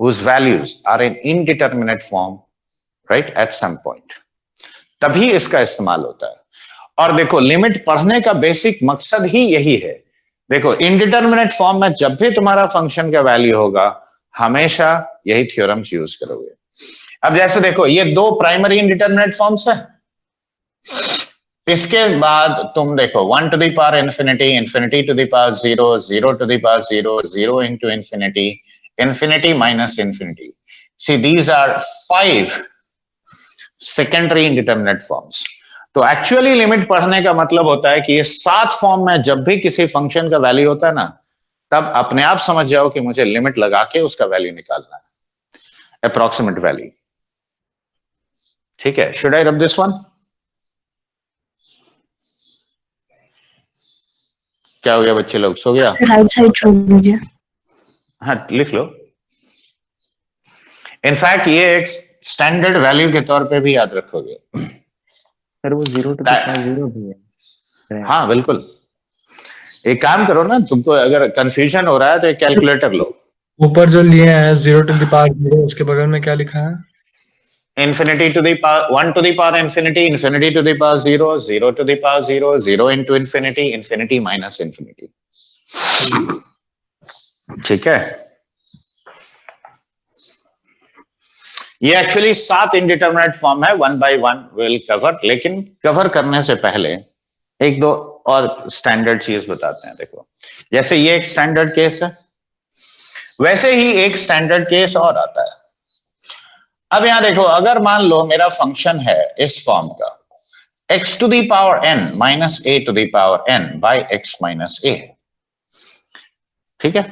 whose values are in indeterminate form, right, at some point. तभी इसका इस्तेमाल होता है। और देखो, limit पढ़ने का basic मकसद ही यही है। देखो, इनडिटरमिनेट फॉर्म में जब भी तुम्हारा फंक्शन का वैल्यू होगा, हमेशा यही थ्योरम्स यूज करोगे। अब जैसे देखो, ये 2 प्राइमरी इनडिटरमिनेट फॉर्म्स है, इसके बाद तुम देखो 1 to the power infinity, infinity to the power 0, 0 to the power 0, 0 into infinity, infinity minus infinity. See, these are 5 secondary indeterminate forms. तो एक्चुअली लिमिट पढ़ने का मतलब होता है कि ये 7 फॉर्म में जब भी किसी फंक्शन का वैल्यू होता है ना, तब अपने आप समझ जाओ कि मुझे लिमिट लगा के उसका वैल्यू निकालना है, अप्रोक्सीमेट वैल्यू। ठीक है, should I rub this one? क्या हो गया बच्चे लोग, सो गया? राइट साइड छोड़ दीजिए। हाँ लिख लो। इनफैक्ट ये एक स्टैंडर्ड वैल्यू के तौर पे भी याद रखोगे। सर वो 0 to the power 0 भी है। हाँ बिल्कुल, एक काम करो ना, तुमको अगर कंफ्यूजन हो रहा है तो एक कैलकुलेटर लो। ऊपर जो लिए हैं 0 to the power 0, उसके बगल में क्या लिखा है? Infinity to the power 1 to the power infinity, infinity to the power 0, 0 to the power 0, 0 into infinity, infinity minus infinity. ठीक है, ये एक्चुअली 7 इंडिटरमिनेट फॉर्म है, 1 बाय 1 विल कवर, लेकिन कवर करने से पहले एक दो और स्टैंडर्ड चीज बताते हैं। देखो, जैसे ये एक स्टैंडर्ड केस है, वैसे ही एक स्टैंडर्ड केस और आता है। अब यहां देखो, अगर मान लो मेरा फंक्शन है इस फॉर्म का, x to the power n minus a to the power n by x minus a, ठीक है।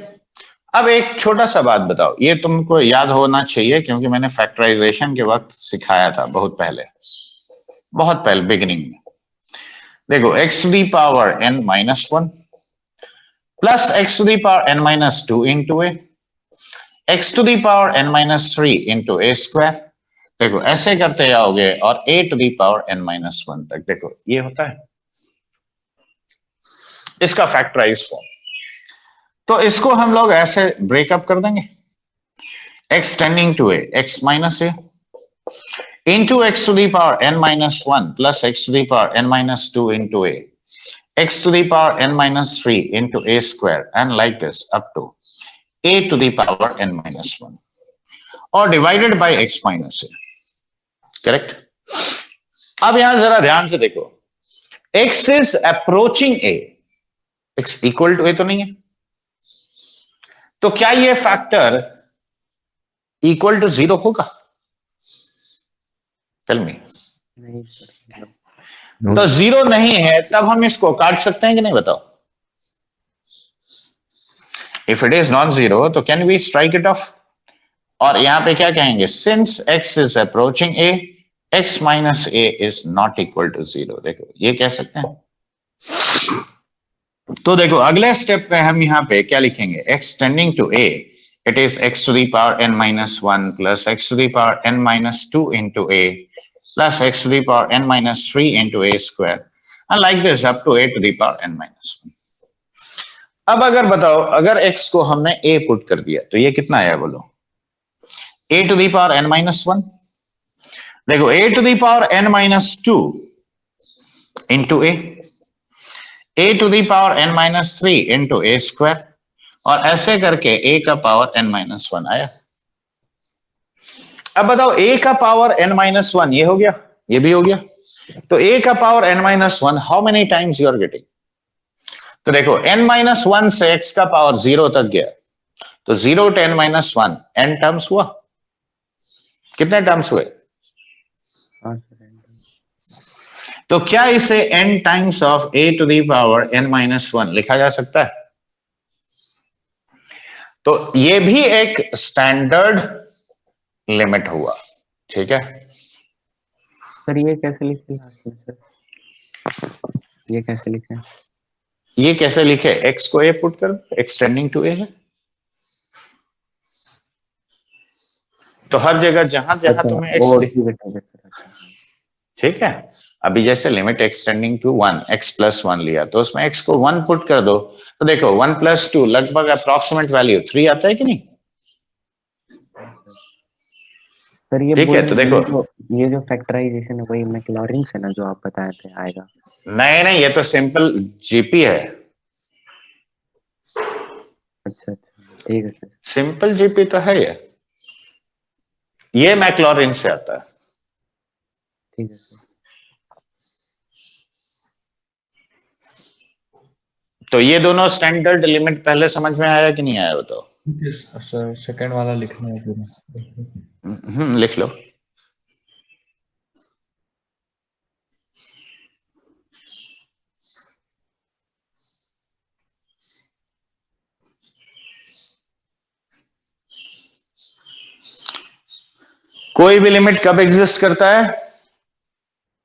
अब एक छोटा सा बात बताओ, ये तुमको याद होना चाहिए क्योंकि मैंने फैक्टराइजेशन के वक्त सिखाया था बहुत पहले बिगिनिंग में। देखो, x to the power n minus 1 plus x to the power n minus 2 into a, x to the power n minus 3 into a square. देखो, ऐसे करते जाओगे और a to the power n minus 1 तक। देखो, ये होता है इसका फैक्टराइज फॉर्म। तो इसको हम लोग ऐसे ब्रेकअप कर देंगे, x tending to a, x minus a into x to the power n minus 1 plus x to the power n minus 2 into a, x to the power n minus 3 into a square, and like this up to a to the power n minus 1, or divided by x minus a, correct. अब यहां जरा ध्यान से देखो, x is approaching a, x equal to a तो नहीं है, तो क्या ये फैक्टर इक्वल टू 0 होगा? Tell me. नहीं सर, तो 0 नहीं है, तब हम इसको काट सकते हैं कि नहीं, बताओ। If it is non zero तो can we strike it off, और यहां पे क्या कहेंगे, since x is approaching a, x minus a is not equal to 0। देखो, ये कह सकते हैं। तो देखो, अगले स्टेप पे हम यहां पे क्या लिखेंगे, x tending to a, it is x to the power n minus 1 plus x to the power n minus 2 into a plus x to the power n minus 3 into a square, and like this up to a to the power n minus 1। अब अगर बताओ, अगर x को हमने a put कर दिया तो ये कितना आया, बोलो, a to the power n minus 1। देखो, a to the power n minus 2 into a to the power n minus 3 into a square, और ऐसे करके a का पावर n माइनस 1 आया। अब बताओ, a का पावर n माइनस 1 ये हो गया, ये भी हो गया, तो a का power n minus 1 how many times you are getting? तो देखो, n माइनस 1 से x का पावर 0 तक गया, तो 0 to n minus 1 n terms हुआ। कितने टर्म्स हुए? हाँ सर, तो क्या इसे n times of a to the power n minus 1 लिखा जा सकता है? तो ये भी एक स्टैंडर्ड लिमिट हुआ, ठीक है। सर ये कैसे लिखे लास्ट में सर, ये कैसे लिखे? ये कैसे लिखे, x को a पुट कर, x टेंडिंग टू a है, तो हर जगह जहां जहां अच्छा, तुम्हें x और भी बेटा सर, अच्छा ठीक है। अभी जैसे limit x tending to 1, x plus 1 लिया, तो उसमें x को 1 पुट कर दो, तो देखो 1 प्लस 2 लगभग अप्रोक्सीमेट वैल्यू 3 आता है कि नहीं? सर, ये ठीक है, बोल तो देखो, ये जो फैक्टराइजेशन है वही मैक्लॉरिन से ना जो आप बताए थे आएगा? नहीं ये तो सिंपल जीपी है, अच्छा अच्छा, ठीक है सर। सिंपल जीपी तो है ये मैक्लॉरिन से आता है। ठीक है सर। तो ये दोनों स्टैंडर्ड लिमिट पहले समझ में आया कि नहीं आया, बताओ। सर सेकंड वाला लिखना है पूरा। लिख लो। कोई भी लिमिट कब एग्जिस्ट करता है?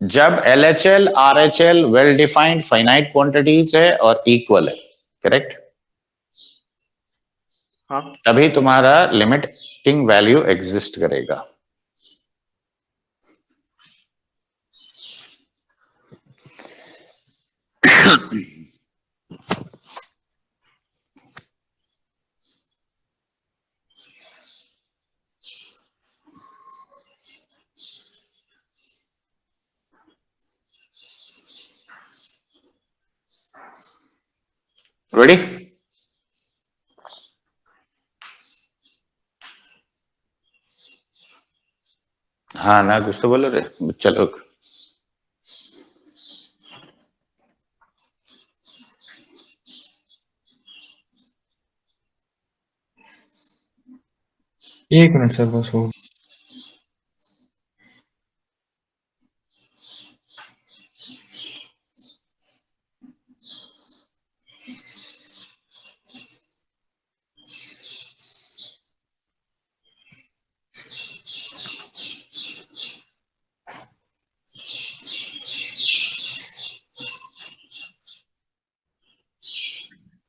जब LHL RHL well defined finite quantities है और इक्वल है, करेक्ट। हाँ, तभी तुम्हारा लिमिटिंग वैल्यू एग्जिस्ट करेगा। रेडी? हाँ ना, कुछ तो बोलो रे बच्चा लोग। एक मिनट सर बस हो।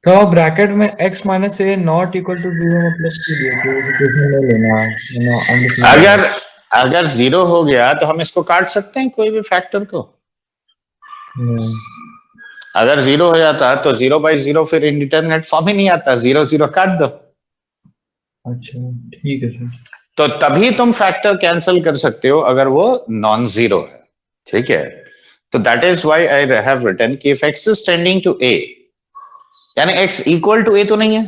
तो ब्रैकेट में x minus a not equal to 0 मतलब कि इक्वेशन में लेना है ना, अंडरस्टैंड। अगर अगर 0 हो गया तो हम इसको काट सकते हैं कोई भी फैक्टर को। अगर 0 हो जाता तो 0/0 फिर इंडिटरमिनेट फॉर्म ही नहीं आता, 0 0 काट दो। अच्छा ठीक है सर। तो तभी तुम फैक्टर कैंसिल कर सकते हो अगर वो नॉन जीरो है, ठीक है। तो that is why I have written कि if x is tending to a, यानी x इक्वल टू a तो नहीं है,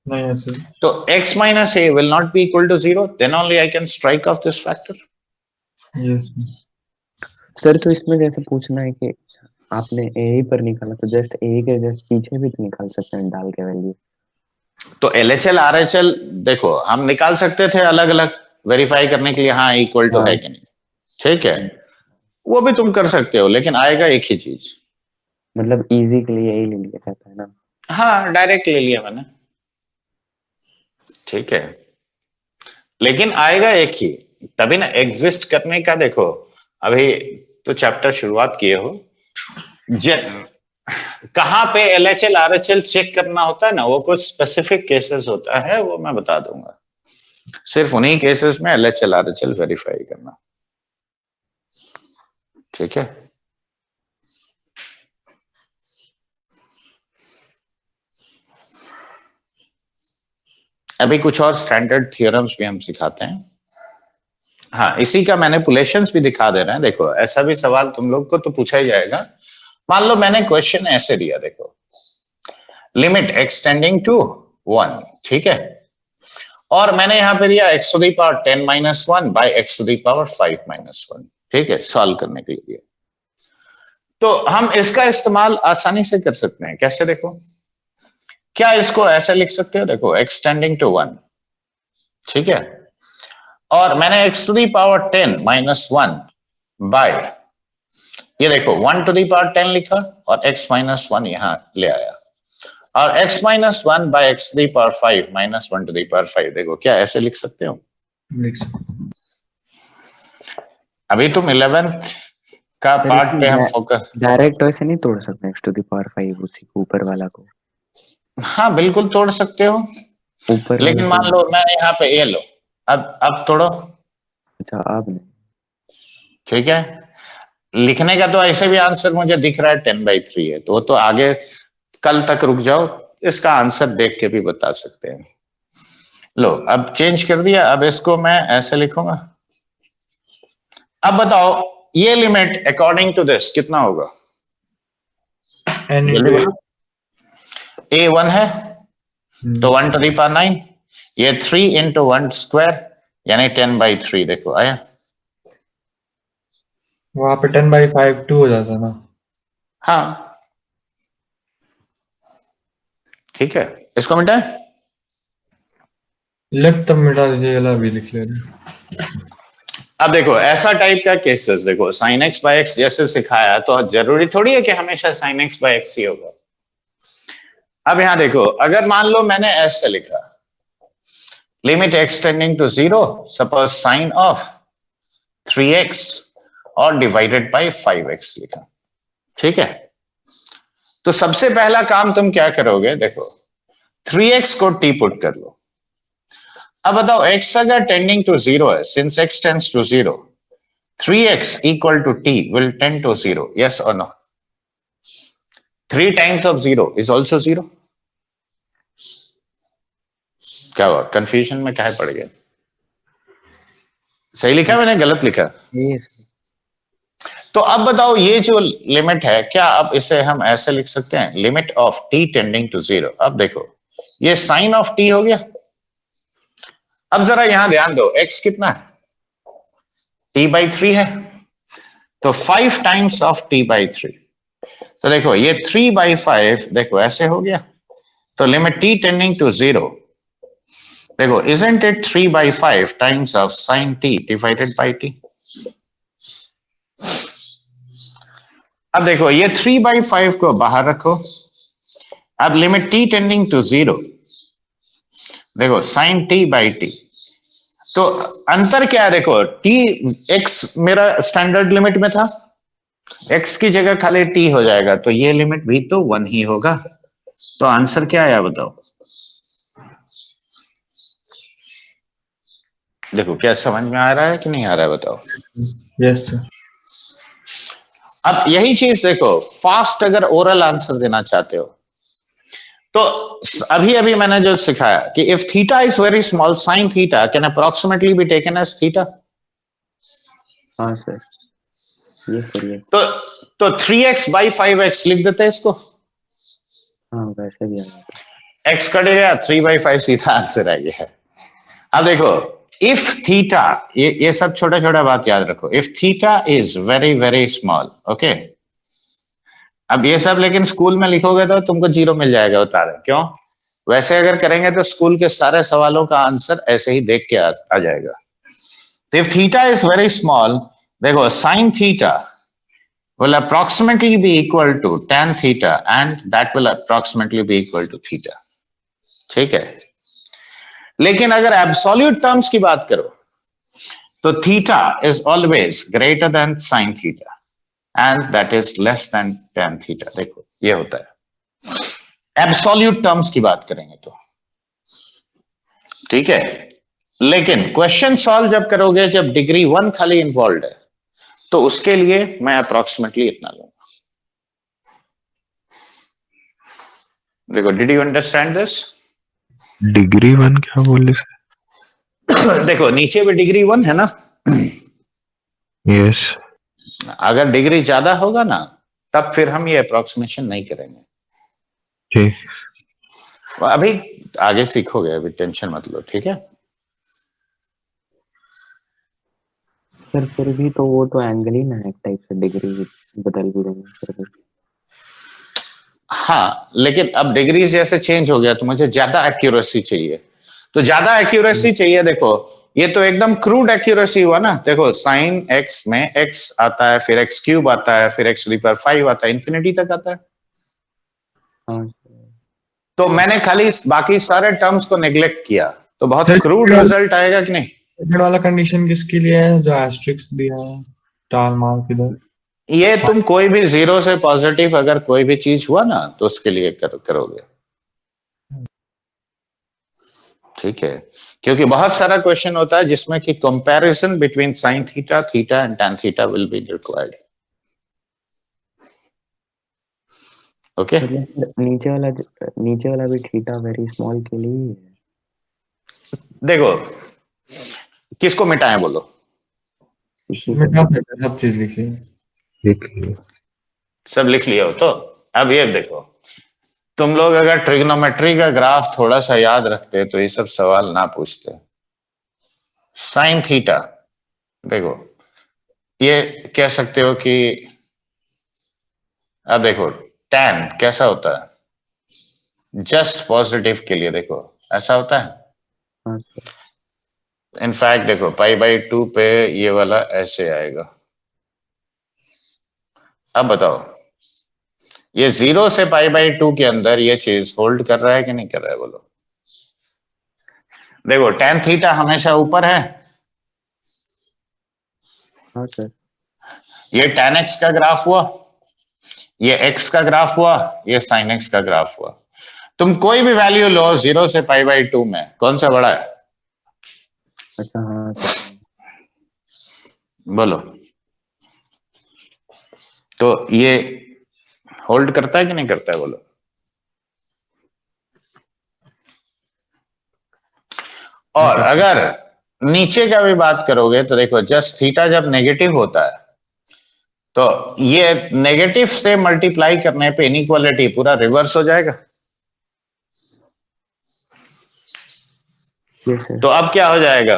नहीं है सर। तो x minus a will not be equal to 0, then only I can strike off this factor. Yes sir तो इसमें जैसे पूछना है कि आपने ए ही पर निकाला तो जस्ट ए के जस्ट पीछे भी तो निकाल सकते हैं डाल के वैल्यू। तो LHL RHL देखो हम निकाल सकते थे अलग अलग वेरीफाई करने के लिए, हाँ इक्वल टू है कि नहीं, ठीक है, वो भी तुम कर सकते हो, लेकिन आएगा एक ही चीज। मतलब इजी के लिए यही ले लिया जाता है ना। हाँ डायरेक्ट ले लिया मैंने, ठीक है, लेकिन आएगा एक ही, तभी ना एग्जिस्ट करने का। देखो अभी तो चैप्टर शुरुआत किए हो, कहां पे LHL RHL चेक करना होता है ना, वो कुछ स्पेसिफिक केसेस होता है, वो मैं बता दूंगा। सिर्फ उन्हीं केसेस में LHL RHL वेरीफाई करना, ठीक है। अभी कुछ और स्टैंडर्ड थियोरम्स भी हम सिखाते हैं। हाँ इसी का मैनिपुलेशंस भी दिखा दे रहे हैं। देखो ऐसा भी सवाल तुम लोग को तो पूछा ही जाएगा। मान लो मैंने क्वेश्चन ऐसे दिया, देखो लिमिट x टेंडिंग टू 1, ठीक है, और मैंने यहां पे दिया x to the power 10 minus 1 by x to the power 5 minus 1, ठीक है, सॉल्व करने के लिए। तो हम इसका इस्तेमाल आसानी से कर सकते हैं, कैसे देखो, क्या इसको ऐसे लिख सकते हो, देखो x टेंडिंग टू 1, ठीक है, और मैंने x to the power 10 minus 1 बाय, ये देखो 1 टू दी पावर 10 लिखा और x माइनस 1 यहां ले आया, और x minus 1 by x to the power 5 minus 1 to the power 5, देखो क्या ऐसे लिख सकते हो। लिख सकते। अभी तुम 11th का पार्ट पे हम फोकस, डायरेक्ट वैसे नहीं तोड़ सकते x टू द पावर 5 उसी ऊपर वाला को। हाँ बिल्कुल तोड़ सकते हो, ऊपर लेकिन वाला मान लो मैं यहाँ पे ये लो, अब तोड़ो, अच्छा अब नहीं। ठीक है, लिखने का तो ऐसे भी आंसर मुझे दिख रहा है 10/3 है, तो वो तो आगे कल तक रुक जाओ, इसका आंसर देख के भी बता सकते हैं। लो अब चेंज कर दिया, अब इसको मैं ऐसे लिखूंगा। अब बताओ ये लिमिट अकॉर्डिंग टू दिस कितना होगा, n जल्दी into बोलो। a 1 है तो 1 टू दी पावर 9, ये 3 इंटू 1 स्क्वायर यानी 10/3, देखो आया। वहां पे 10/5 2 हो जाता ना। हाँ ठीक है, इसको मिटाए, लेफ्ट तब मिटा दीजिए, ये भी लिख ले रहे। अब देखो ऐसा टाइप का केसेस, देखो sin x बाय x जैसे सिखाया, तो जरूरी थोड़ी है कि हमेशा sin x बाय x ही होगा। अब यहां देखो अगर मान लो मैंने ऐसे लिखा limit x tending to 0, suppose sine of 3x और डिवाइडेड बाय 5x लिखा, ठीक है, तो सबसे पहला काम तुम क्या करोगे, देखो 3x को t पुट कर लो। अब बताओ x अगर टेंडिंग टू 0 है, since x tends to 0, 3x equal to t will tend to 0, yes or no? 3 times of 0 is also 0. क्या हुआ, कंफ्यूजन में क्या पड़ गया, सही लिखा मैंने गलत लिखा? तो अब बताओ ये जो लिमिट है, क्या अब इसे हम ऐसे लिख सकते हैं, limit of t tending to 0। अब देखो ये साइन ऑफ t हो गया। अब जरा यहां ध्यान दो, x कितना है, t/3 है, तो 5 टाइम्स ऑफ t/3। तो देखो ये 3/5 देखो ऐसे हो गया, तो लिमिट t टेंडिंग टू 0, देखो isn't it 3/5 times of sin t divided by t। अब देखो ये 3/5 को बाहर रखो, अब लिमिट t टेंडिंग टू 0, देखो sin t बाई t, तो अंतर क्या है, देखो t x मेरा स्टैंडर्ड लिमिट में था, x की जगह खाली t हो जाएगा, तो ये लिमिट भी तो 1 ही होगा। तो आंसर क्या आया बताओ। देखो क्या समझ में आ रहा है कि नहीं आ रहा है बताओ। Yes sir. अब यही चीज देखो, फास्ट अगर ओरल आंसर देना चाहते हो तो अभी अभी मैंने जो सिखाया कि if theta is very small, sine theta can approximately be taken as theta. हाँ सर, ये करिए। तो 3x/5x लिख देते हैं इसको, हाँ वैसे भी आएगा। x कट गया, 3/5 सीधा आंसर आ गया। अब देखो इफ थीटा, ये सब छोटा छोटा बात याद रखो, if theta is very very small, okay. अब ये सब लेकिन स्कूल में लिखोगे तो तुमको 0 मिल जाएगा, बता रहे क्यों। वैसे अगर करेंगे तो स्कूल के सारे सवालों का आंसर ऐसे ही देख के आ जाएगा। तो if theta is very small, देखो sine theta will approximately be equal to tan theta and that will approximately be equal to theta, ठीक है। लेकिन अगर एब्सोल्यूट टर्म्स की बात करो तो theta is always greater than sine theta and that is less then tan theta. देखो ये होता है एब्सोल्यूट टर्म्स की बात करेंगे तो, ठीक है। लेकिन क्वेश्चन सॉल्व जब करोगे, जब डिग्री 1 खाली इन्वॉल्व है, तो उसके लिए मैं अप्रोक्सीमेटली इतना लूंगा। देखो did you understand this. Degree 1 क्या बोले सर? देखो नीचे भी डिग्री 1 है ना, यस। अगर डिग्री ज्यादा होगा ना तब फिर हम ये अप्रोक्सीमेशन नहीं करेंगे। ठीक। अभी आगे सीखोगे, अभी टेंशन मत लो, ठीक है। सर फिर भी तो वो तो एंगल ही ना है, एक टाइप से डिग्री बदल भी देंगे फिर भी। हाँ लेकिन अब डिग्री जैसे चेंज हो गया तो मुझे ज्यादा एक्यूरेसी चाहिए, तो ज्यादा एक्यूरेसी चाहिए। देखो ये तो एकदम क्रूड एक्यूरेसी हुआ ना, देखो साइन x में x आता है, फिर x³ आता है, फिर x⁵ आता है, इंफिनिटी तक आता है। हाँ तो मैंने खाली बाकी सारे टर्म्स को नेग्लेक्ट किया, तो बहुत सर, क्रूड रिजल्ट आएगा कि नहीं। सेकंड वाला कंडीशन किसके लिए है जो एस्ट्रिक्स दिया है, स्टार मार्क इधर। ये तुम कोई भी 0 से पॉजिटिव अगर कोई भी चीज हुआ ना तो उसके लिए करोगे, ठीक है। क्योंकि बहुत सारा क्वेश्चन होता है जिसमें कि comparison between sine theta, theta and tan theta will be required, okay. नीचे वाला भी थीटा वेरी स्मॉल के लिए ही है। देखो किसको मिटाएं बोलो। मिटा देते, सब चीज लिखी है। लिख लिया। सब लिख लिया हो तो अब ये देखो, तुम लोग अगर ट्रिग्नोमेट्री का ग्राफ थोड़ा सा याद रखते तो ये सब सवाल ना पूछते। साइन थीटा देखो, ये कह सकते हो कि अब देखो tan कैसा होता है, जस्ट पॉजिटिव के लिए देखो ऐसा होता है। हाँ सर। इनफैक्ट देखो π/2 पे ये वाला ऐसे आएगा। अब बताओ ये 0 से π/2 के अंदर ये चीज होल्ड कर रहा है कि नहीं कर रहा है बोलो। देखो tan थीटा हमेशा ऊपर है, हाँ सर। ये tan x का ग्राफ हुआ, ये x का ग्राफ हुआ, ये sin x का ग्राफ हुआ। तुम कोई भी वैल्यू लो 0 से π/2 में कौन सा बड़ा है अच्छा हाँ सर। बोलो। तो ये होल्ड करता है कि नहीं करता है बोलो। और अगर नीचे का भी बात करोगे तो देखो जस्ट थीटा जब नेगेटिव होता है तो ये नेगेटिव से मल्टीप्लाई करने पे इनइक्वालिटी पूरा रिवर्स हो जाएगा। Yes sir. तो अब क्या हो जाएगा,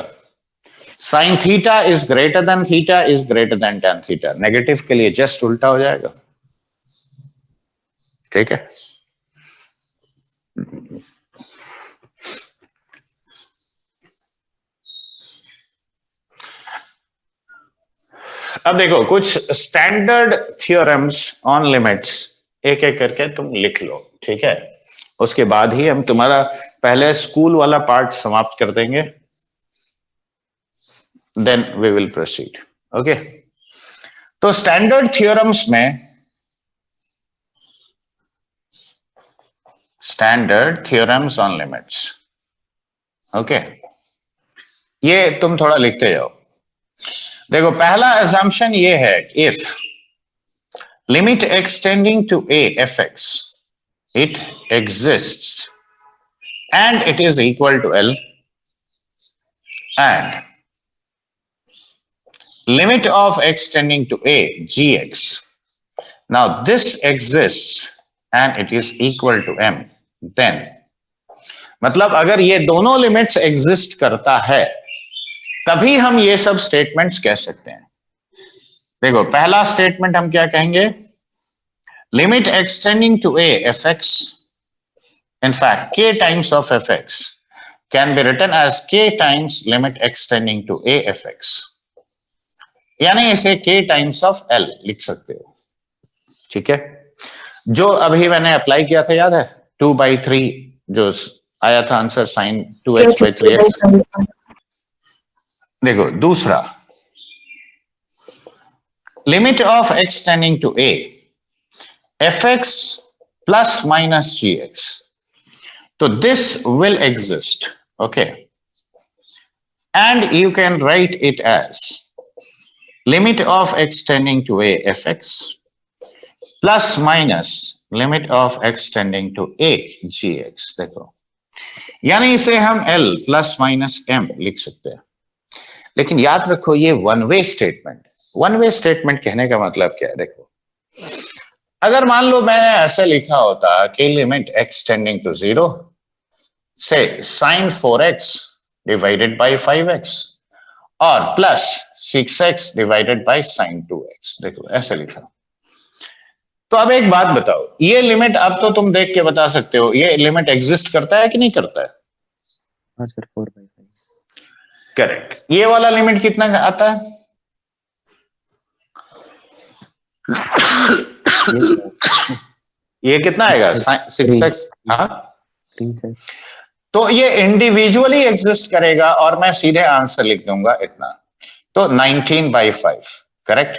sine theta is greater then theta is greater then tan theta, negative के लिए जस्ट उल्टा हो जाएगा, ठीक है। अब देखो कुछ स्टैंडर्ड थ्योरम्स ऑन लिमिट्स एक एक करके तुम लिख लो, ठीक है। उसके बाद ही हम तुम्हारा पहले स्कूल वाला पार्ट समाप्त कर देंगे, then we will proceed, okay. तो स्टैंडर्ड थ्योरम्स में standard theorems on limits, okay, ये तुम थोड़ा लिखते जाओ। देखो पहला assumption ये है, if limit extending to a fx it exists and it is equal to L, and limit of extending to a gx, now this exists and it is equal to m, then मतलब अगर ये दोनों limits exist करता है तभी हम ये सब स्टेटमेंट्स कह सकते हैं। देखो पहला स्टेटमेंट हम क्या कहेंगे, limit extending to a f x, in fact k times of fx can be written as k times limit extending to a fx, यानी इसे k times of L लिख सकते हो, ठीक है। जो अभी मैंने अप्लाई किया था याद है, 2/3 जो आया था आंसर साइन 2x/3x। देखो दूसरा, limit of x tending to a fx plus minus gx, तो this will exist, okay, and you can write it as limit of x tending to a fx plus minus limit of x tending to a gx। देखो यानी इसे हम L plus minus m लिख सकते हैं, लेकिन याद रखो ये one way statement. One way statement कहने का मतलब क्या है, देखो अगर मान लो मैंने ऐसे लिखा होता कि लिमिट एक्सटेंडिंग टू 0 से sin 4x divided by 5x और plus 6x divided by sin 2x, देखो ऐसे लिखा। तो अब एक बात बताओ, ये लिमिट अब तो तुम देख के बता सकते हो ये लिमिट एग्जिस्ट करता है कि नहीं करता है? हाँ सर 4/5। करेक्ट। ये वाला लिमिट कितना आता है? ये कितना आएगा? 6x। हाँ 3 तो ये इंडिविजुअली एग्जिस्ट करेगा और मैं सीधे आंसर लिख दूंगा इतना, तो 19/5, करेक्ट।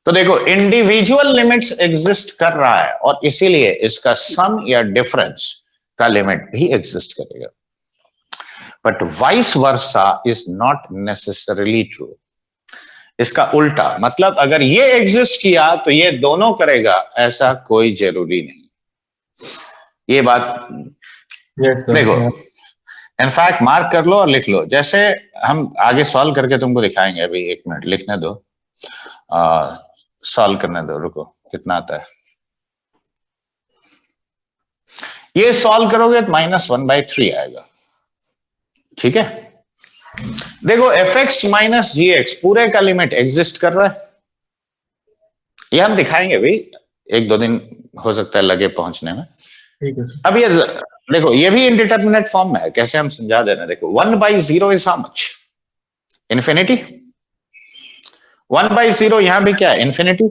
तो देखो इंडिविजुअल लिमिट्स एग्जिस्ट कर रहा है और इसीलिए इसका सम या डिफरेंस का लिमिट भी एग्जिस्ट करेगा, but vice versa is not necessarily true. इसका उल्टा मतलब अगर ये एग्जिस्ट किया तो ये दोनों करेगा, ऐसा कोई जरूरी नहीं। ये बात देखो इनफैक्ट मार्क कर लो और लिख लो, जैसे हम आगे सॉल्व करके तुमको दिखाएंगे। अभी 1 मिनट लिखने दो, सॉल्व करने दो, रुको कितना आता है। ये सॉल्व करोगे तो -1/3 आएगा, ठीक है। देखो fx माइनस gx पूरे का लिमिट एग्जिस्ट कर रहा है, ये हम दिखाएंगे भी, 1-2 दिन हो सकता है लगे पहुंचने में। ठीक है। अब ये देखो ये भी इनडिटरमिनेट फॉर्म में है, कैसे हम समझा देना। देखो 1/0 इज हाउ मच? इन्फिनिटी। 1/0 यहां भी क्या है? इन्फिनिटी।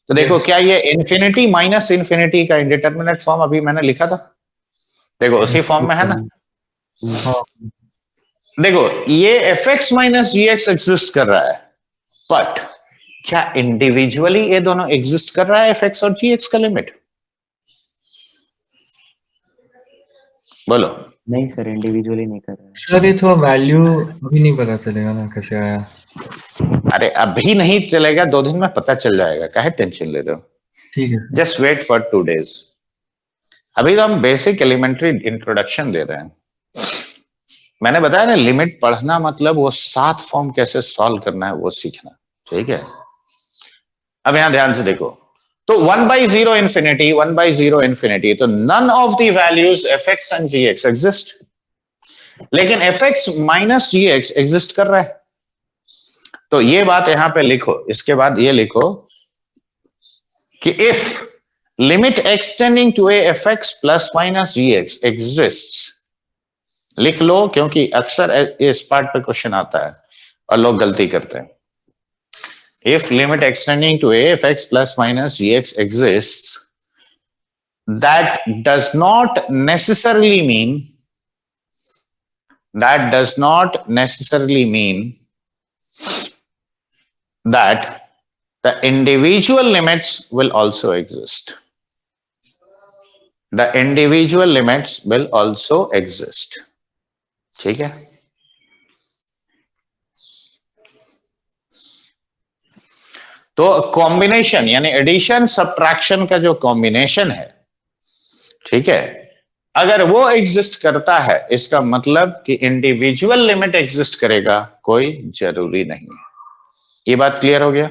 तो देखो क्या ये इन्फिनिटी माइनस इन्फिनिटी का इनडिटरमिनेट फॉर्म अभी मैंने लिखा था, देखो उसी फॉर्म में है ना। देखो ये fx माइनस gx एग्जिस्ट कर रहा है, बट क्या इंडिविजुअली ये दोनों एग्जिस्ट कर रहा है fx और gx का लिमिट? बोलो। नहीं सर इंडिविजुअली नहीं कर रहा है। सर ये तो वैल्यू अभी नहीं पता चलेगा ना कैसे आया। अरे अभी नहीं चलेगा, 2 दिन में पता चल जाएगा, काहे टेंशन ले रहे हो? ठीक है। Just wait for 2 days। अभी तो हम बेसिक एलिमेंट्री इंट्रोडक्शन दे रहे हैं। मैंने बताया ना लिमिट पढ़ना मतलब वो 7 फॉर्म कैसे सॉल्व करना है वो सीखना, ठीक है। अब यहां ध्यान से देखो, तो 1/0 इन्फिनिटी 1/0 इन्फिनिटी, तो none of the values fx and gx exist, लेकिन fx माइनस gx एग्जिस्ट कर रहा है। तो ये बात यहां पे लिखो, इसके बाद ये लिखो कि if limit extending to a f x plus minus g x exists, लिख लो क्योंकि अक्सर इस पार्ट पे क्वेश्चन आता है और लोग गलती करते हैं। If limit extending to a f x plus minus gx exists, that does not necessarily mean that the individual limits will also exist. The individual limits will also exist. ठीक है? तो कॉम्बिनेशन यानी एडिशन सब्ट्रैक्शन का जो combination है, ठीक है, अगर वो एग्जिस्ट करता है इसका मतलब कि इंडिविजुअल लिमिट एग्जिस्ट करेगा कोई जरूरी नहीं है। ये बात क्लियर हो गया?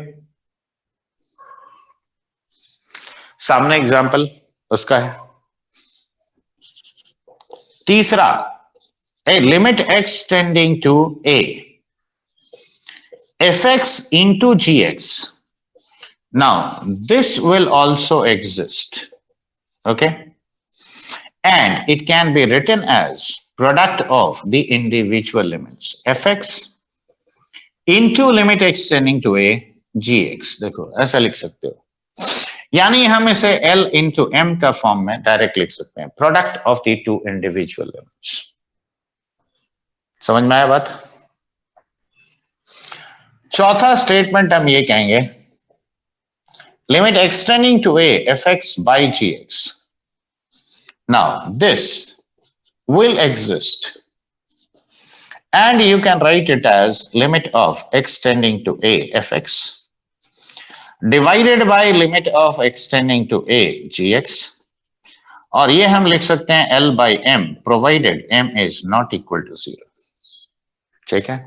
सामने एग्जांपल उसका है। तीसरा, a limit x tending to a f x into g x. Now, this will also exist, okay? And it can be written as product of the individual limits, fx into limit extending to a gx. देखो ऐसा लिख सकते हो, यानी हम इसे L into M का form में डायरेक्ट लिख सकते हैं, product of the two individual limits. समझ में आया बात? चौथा स्टेटमेंट हम ये कहेंगे, limit extending to a fx by gx. Now this will exist and you can write it as limit of x tending to a fx divided by limit of x tending to a gx, और ये हम लिख सकते हैं L by M provided M is not equal to 0. ठीक है?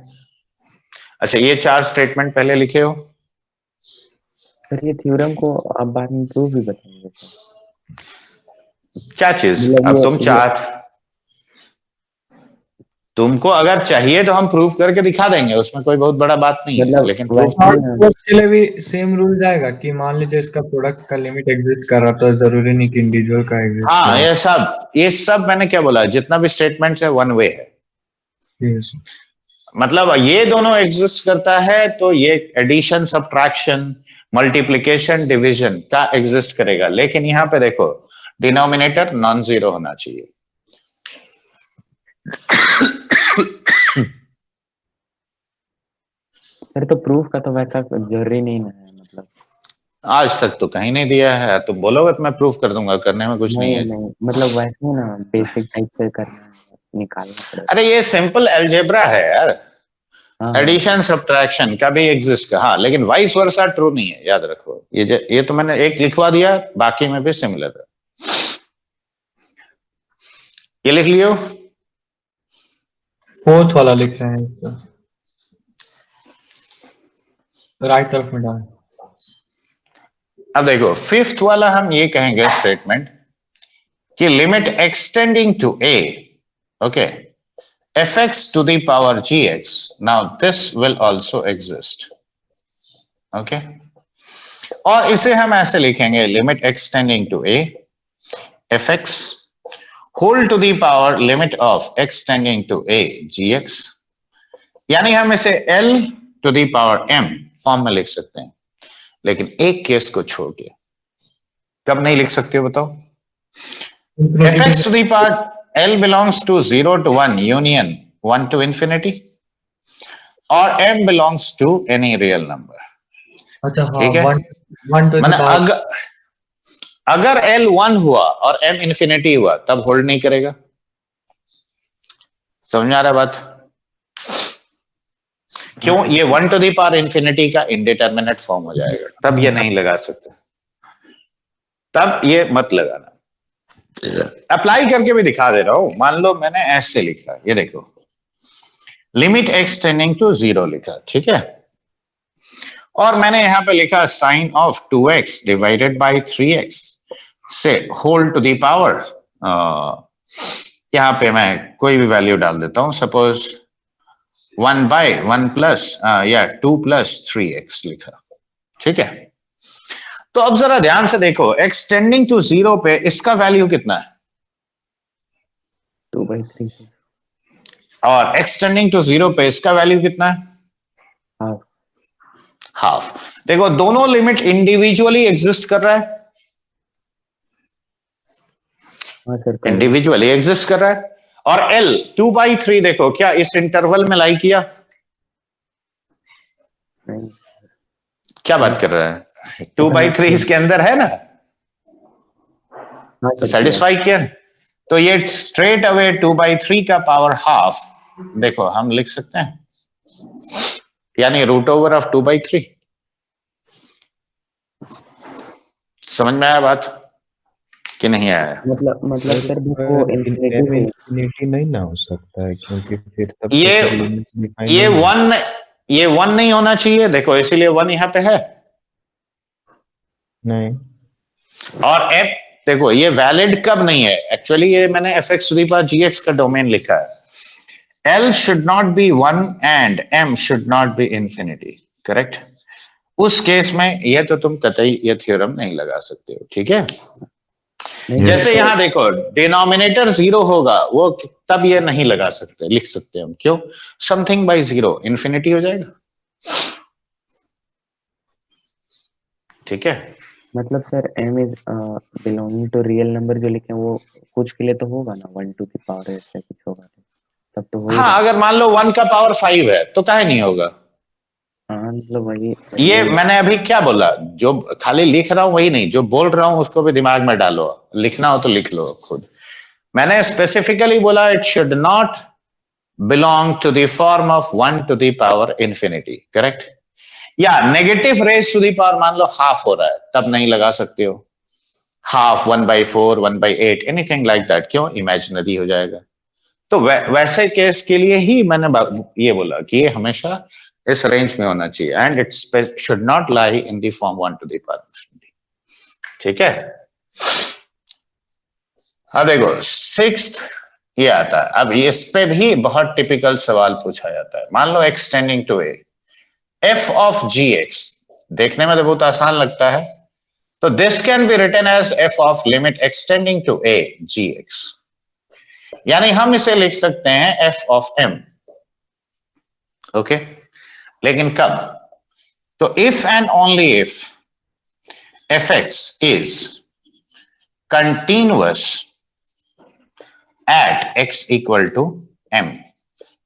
अच्छा, ये चार स्टेटमेंट पहले लिखे हो। सर ये थ्योरम को आप बाद में प्रूफ भी बताएंगे सर? क्या चीज? मतलब अब तुमको अगर चाहिए तो हम प्रूफ करके दिखा देंगे, उसमें कोई बहुत बड़ा बात नहीं है, मतलब लेकिन के लिए भी सेम रूल जाएगा कि मान लीजिए इसका प्रोडक्ट का लिमिट एग्जिस्ट कर रहा तो जरूरी नहीं कि इंडिविजुअल का एग्जिस्ट। हाँ, ये सब मैंने क्या बोला, जितना भी स्टेटमेंट है वन वे है। मतलब ये दोनों एग्जिस्ट करता है तो ये एडिशन सब्ट्रैक्शन मल्टीप्लिकेशन डिवीजन का एग्जिस्ट करेगा, लेकिन यहां पे देखो डिनोमिनेटर नॉन जीरो होना चाहिए। सर तो प्रूफ का तो वैसा जरूरी नहीं ना है, मतलब आज तक तो कहीं नहीं दिया है, तुम बोलोगे तो मैं प्रूफ कर दूंगा, करने में कुछ नहीं है। नहीं, मतलब वैसे ही ना बेसिक टाइप से करना है, निकालना पड़ेगा। अरे ये सिंपल अलजेब्रा है यार, हाँ, एडिशन सब्ट्रैक्शन का भी एग्जिस्ट का, हाँ, लेकिन वाइस वर्सा ट्रू नहीं है, याद रखो। ये तो मैंने एक लिखवा दिया, बाकी में भी सिमिलर है। ये लिख लियो, फोर्थ वाला लिख रहे हैं, राइट तरफ में डाल। अब देखो फिफ्थ वाला हम ये कहेंगे स्टेटमेंट कि limit extending to a, okay, fx to the power gx. Now this will also exist, okay? और इसे हम ऐसे लिखेंगे, limit extending to a fx whole to the power limit of x tending to a gx, यानी हम इसे L to the power m form में लिख सकते हैं, लेकिन एक केस को छोड़ के। कब नहीं लिख सकते हो बताओ? fx to the power L belongs to 0 to 1 union 1 to infinity, और M belongs to any real number. अच्छा, ठीक है? मतलब अगर L 1 हुआ और M इंफिनिटी हुआ तब होल्ड नहीं करेगा। समझ आ रहा बात? क्यों? ये 1 to the power इंफिनिटी का इंडिटरमिनेट फॉर्म हो जाएगा, तब ये नहीं लगा सकते, तब ये मत लगाना। अप्लाई करके भी दिखा दे रहा हूं। मान लो मैंने ऐसे लिखा, ये देखो लिमिट एक्स टेंडिंग टू 0 लिखा, ठीक है, और मैंने यहां पे लिखा sign of 2x divided by 3x से होल टू द पावर, यहां पे मैं कोई भी वैल्यू डाल देता हूं, सपोज 1/1 प्लस या 2+3x लिखा, ठीक है। तो अब जरा ध्यान से देखो, एक्सटेंडिंग टू 0 पे इसका वैल्यू कितना है 2/3 और एक्सटेंडिंग टू 0 पे इसका वैल्यू कितना है हाफ। हाफ। देखो दोनों लिमिट इंडिविजुअली एग्जिस्ट कर रहा है, हाँ सर कर रहे हैं। इंडिविजुअली एग्जिस्ट कर रहा है। और L 2/3 देखो क्या इस इंटरवल में लाई किया, नहीं क्या बात कर रहा है, 2/3 इसके अंदर है ना, हाँ तो सर सेटिस्फाई किया। तो ये स्ट्रेट अवे 2/3 का पावर हाफ देखो हम लिख सकते हैं, यानी √ऑफ 2/3। समझ में आया बात कि नहीं आया? मतलब सर वो इन्फिनिटी में इनफिनिटी नहीं ना हो सकता है, क्योंकि फिर तब ये तो लिमिट डिफाइन ये नहीं है। 1 नहीं होना चाहिए, देखो इसीलिए 1 यहाँ पे है। नहीं, और f देखो ये वैलिड कब नहीं है, एक्चुअली ये मैंने fx⁴gx का डोमेन लिखा है। L should not be 1 and m should not be infinity, correct. उस केस में ये तो तुम कतई ये थ्योरम नहीं लगा सकते हो, ठीक है। जैसे यहां देखो डिनोमिनेटर 0 होगा, वो तब ये नहीं लगा सकते, लिख सकते हम, क्यों, समथिंग बाय 0 इंफिनिटी हो जाएगा, ठीक है। मतलब sir m is belonging to real number जो लिखे हैं वो कुछ के लिए तो होगा ना 1 टू द पावर ऐसा कुछ होगा तो तब तो हो ही हाँ रहा है। अगर मान लो 1 का पावर 5 है तो काहे नहीं होगा। हाँ मतलब वही ये मैंने अभी क्या बोला, जो खाली लिख रहा हूं वही नहीं, जो बोल रहा हूं उसको भी दिमाग में डालो, लिखना हो तो लिख लो खुद। मैंने स्पेसिफिकली बोला it should not belong to the form of 1 to the power infinity, correct. या negative raise to the power मान लो हाफ हो रहा है, तब नहीं लगा सकते हो। हाफ 1/4 1/8 एनीथिंग लाइक दैट, क्यों, इमेजिनरी हो जाएगा। तो वैसे केस के लिए ही मैंने ये बोला कि ये हमेशा इस रेंज में होना चाहिए, and it should not lie in the form 1 to the power infinity, ठीक है। अब देखो 6th ये आता है। अब इस पे भी बहुत टिपिकल सवाल पूछा जाता है। मान लो extending to a f of gx, देखने में तो बहुत आसान लगता है, तो this can be written as f of limit extending to a gx, यानी हम इसे लिख सकते हैं f of m, ओके। लेकिन कब, तो if and only if fx is continuous at x equal to m,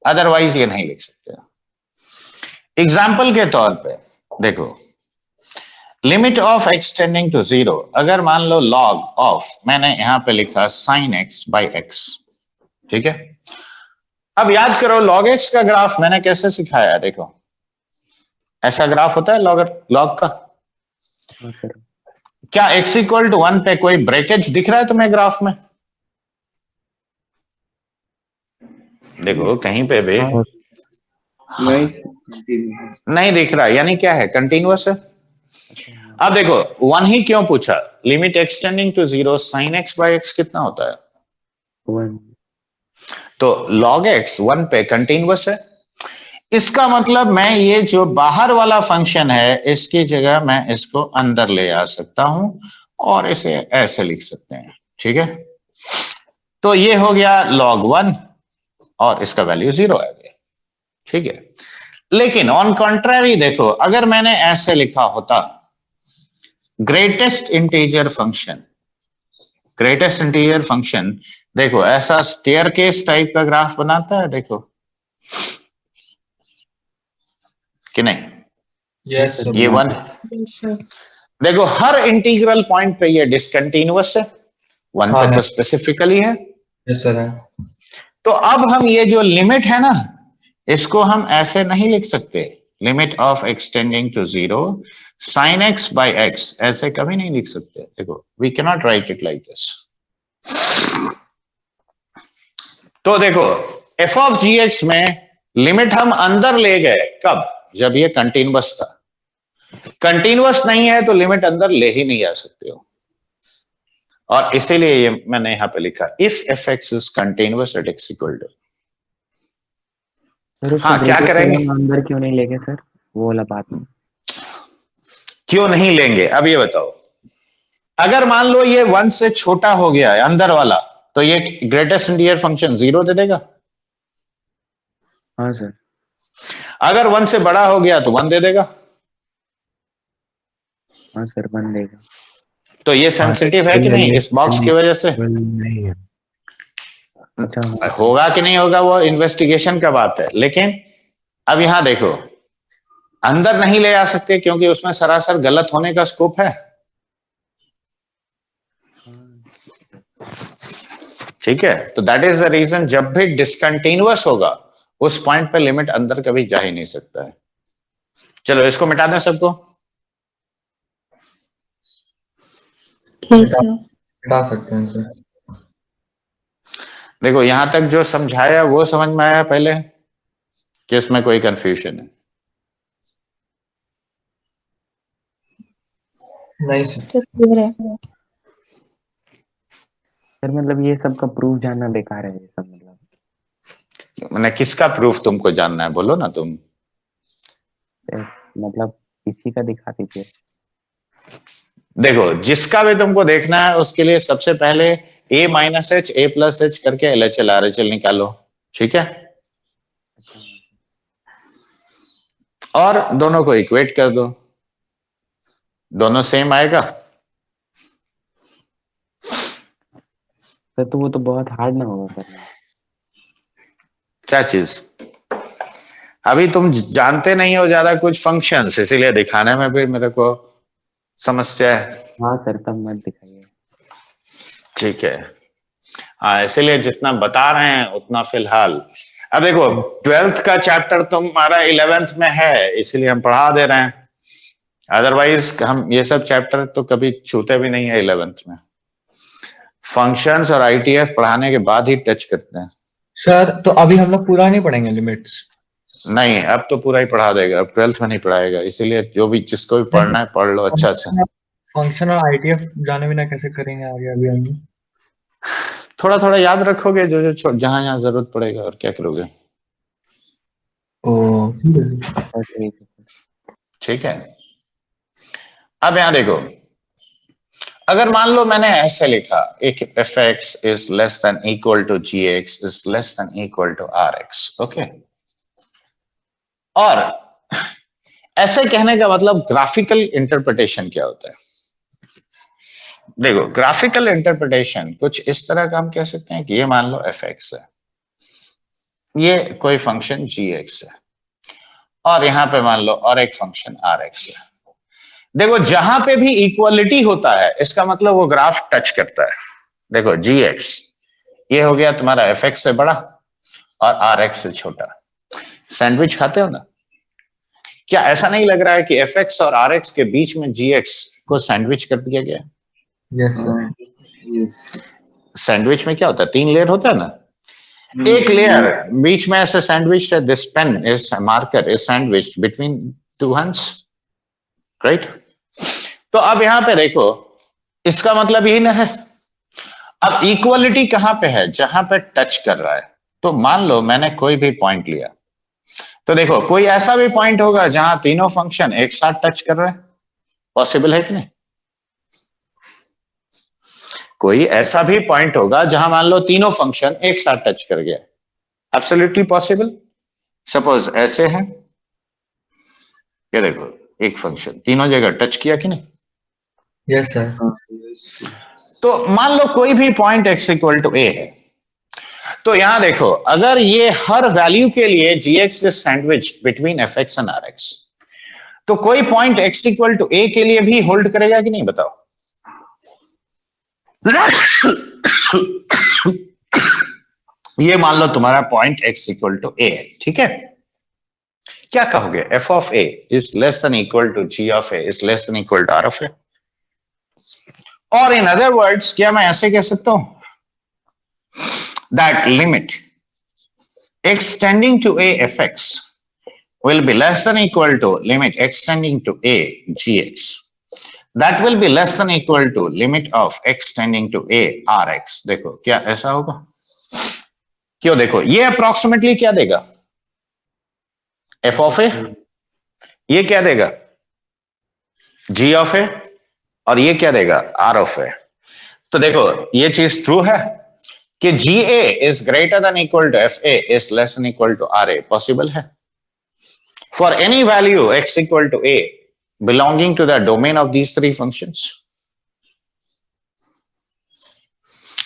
otherwise ये नहीं लिख सकते। एग्जाम्पल के तौर पे देखो, लिमिट ऑफ एक्सटेंडिंग टू 0, अगर मान लो log ऑफ, मैंने यहां पे लिखा sin x by x, ठीक है। अब याद करो log x का ग्राफ मैंने कैसे सिखाया, देखो ऐसा ग्राफ होता है log का। हाँ सर क्या x इक्वल टू 1 पे कोई ब्रेकेज दिख रहा है तुम्हें ग्राफ में, देखो कहीं पे भी नहीं नहीं दिख रहा, यानी क्या है, कंटिन्यूअस है। अब देखो 1 ही क्यों पूछा, limit extending to 0 sin x by x कितना होता है, 1 तो log x 1 पे कंटिन्यूअस है। इसका मतलब मैं ये जो बाहर वाला फंक्शन है इसकी जगह मैं इसको अंदर ले आ सकता हूं और इसे ऐसे लिख सकते हैं, ठीक है। तो ये हो गया log 1 और इसका वैल्यू 0 आ गया, ठीक है। लेकिन ऑन कॉन्ट्ररी देखो, अगर मैंने ऐसे लिखा होता greatest integer function, greatest integer function देखो ऐसा स्टेयरकेस टाइप का ग्राफ बनाता है, देखो कि नहीं, यस ये 1 देखो हर इंटीग्रल पॉइंट पे ये डिसकंटिन्यूअस है, 1 पे तो स्पेसिफिकली है। यस सर है। तो अब हम ये जो लिमिट है ना, इसको हम ऐसे नहीं लिख सकते, limit of x tending to 0 sin x by x, ऐसे कभी नहीं लिख सकते। देखो we can not write it like this. तो देखो f of gx में लिमिट हम अंदर ले गए, कब, जब ये कंटिन्यूअस था। कंटिन्यूअस नहीं है तो लिमिट अंदर ले ही नहीं आ सकते हो, और इसीलिए ये मैंने यहां पे लिखा if fx is continuous at x equal to, sir उसको हाँ, क्या ब्रिटिश करेंगे? हम अंदर क्यों नहीं लेंगे सर, वो वाला बात में। क्यों नहीं लेंगे अब ये बताओ। अगर मान लो ये 1 से छोटा हो गया है अंदर वाला, तो ये ग्रेटेस्ट इंटीजर फंक्शन 0 दे देगा। हाँ सर। अगर 1 से बड़ा हो गया तो 1 दे देगा। हाँ सर, बन देगा। तो ये सेंसिटिव है कि नहीं इस बॉक्स की वजह से? नहीं है। अच्छा हाँ सर। होगा कि नहीं होगा वो इन्वेस्टिगेशन का बात है, लेकिन अब यहां देखो अंदर नहीं ले आ सकते क्योंकि उसमें सरासर गलत होने का स्कोप है। ठीक है, तो दैट इज द रीजन जब भी डिसकंटिन्यूअस होगा उस पॉइंट पे लिमिट अंदर कभी जा ही नहीं सकता है। चलो इसको मिटा दें सबको। Yes sir. हटा सकते हैं सर। देखो यहां तक जो समझाया वो समझ में आया पहले कि इसमें कोई कंफ्यूजन है? नहीं सर। सर क्लियर है। सर मतलब ये सब का प्रूफ जानना बेकार है, ये सब मतलब मैंने किसका प्रूफ तुमको जानना है, बोलो ना तुम। मतलब किसी का दिखा दीजिए। देखो जिसका भी तुमको देखना है उसके लिए सबसे पहले a minus H a plus H करके LHL RHL निकालो, ठीक है, और दोनों को इक्वेट कर दो, दोनों सेम आएगा। सर तो वो तो बहुत हार्ड ना होगा सर। क्या चीज? अभी तुम जानते नहीं हो ज्यादा कुछ फंक्शंस, इसीलिए दिखाने में भी मेरे को समस्या है। हाँ सर, तब मत दिखाइए। ठीक है, हाँ इसीलिए जितना बता रहे हैं उतना फिलहाल। अब देखो 12th का चैप्टर तुम्हारा 11th में है इसीलिए हम पढ़ा दे रहे हैं, अदरवाइज हम ये सब चैप्टर तो कभी छूते भी नहीं है 11th में। फंक्शंस और ITF पढ़ाने के बाद ही टच करते हैं। सर तो अभी हम लोग पूरा नहीं पढ़ेंगे लिमिट्स? नहीं अब तो पूरा ही पढ़ा देगा, अब 12th में नहीं पढ़ाएगा, इसीलिए जो भी जिसको भी पढ़ना है पढ़ लो अच्छा से। फंक्शन और ITF जाने बिना कैसे करेंगे आगे अभी हम? थोड़ा थोड़ा याद रखोगे जो जो जहां जहां जरूरत पड़ेगा, और क्या करोगे। ओ सर ठीक है। ठीक है, अब यहां देखो अगर मान लो मैंने ऐसे लिखा एक fx is less than equal to gx is less than equal to rx, okay, और ऐसे कहने का मतलब ग्राफिकल इंटरप्रिटेशन क्या होता है? देखो ग्राफिकल इंटरप्रिटेशन कुछ इस तरह का हम कह सकते हैं कि ये मान लो fx है, ये कोई फंक्शन gx है, और यहां पे मान लो और एक फंक्शन rx है। देखो जहां पे भी इक्वलिटी होता है इसका मतलब वो ग्राफ टच करता है। देखो gx ये हो गया तुम्हारा fx से बड़ा और rx से छोटा। सैंडविच खाते हो ना, क्या ऐसा नहीं लग रहा है कि fx और rx के बीच में gx को सैंडविच कर दिया गया? Yes sir. सैंडविच में क्या होता है, 3 लेयर होता है ना, एक लेयर बीच में ऐसे सैंडविच है, this pen is marker is sandwich between 2 hands, right? तो अब यहां पे देखो इसका मतलब यही ना है। अब इक्वलिटी कहां पे है, जहां पे टच कर रहा है। तो मान लो मैंने कोई भी पॉइंट लिया, तो देखो कोई ऐसा भी पॉइंट होगा जहां तीनों फंक्शन एक साथ टच कर रहे हैं, पॉसिबल है कि नहीं? कोई ऐसा भी पॉइंट होगा जहां मान लो तीनों फंक्शन एक साथ टच कर गया, एब्सोल्युटली पॉसिबल। सपोज ऐसे है, ये देखो एक फंक्शन तीनों जगह टच किया कि नहीं? Yes sir. तो मान लो कोई भी point x equal to a है, तो यहां देखो अगर ये हर वैल्यू के लिए gx is sandwich between fx and rx, तो कोई point x equal to a के लिए भी होल्ड करेगा कि नहीं बताओ? ये मान लो तुम्हारा point x equal to a है, ठीक है, क्या कहोगे? f of a is less than equal to g of a is less than equal to r of a। और इन अदर वर्ड्स क्या मैं ऐसे कह सकता हूं that limit x tending to a fx will be less than equal to limit x tending to a gx, that will be less than equal to limit of x tending to a rx। देखो क्या ऐसा होगा? क्यों? देखो ये approximately क्या देगा? F of ए, ये क्या देगा जी ऑफ ए, और ये क्या देगा आर ऑफ ए। तो देखो ये चीज ट्रू है कि g a is greater than equal to f a is less than equal to r a, possible है for any value x equal to a belonging to the domain of these three functions.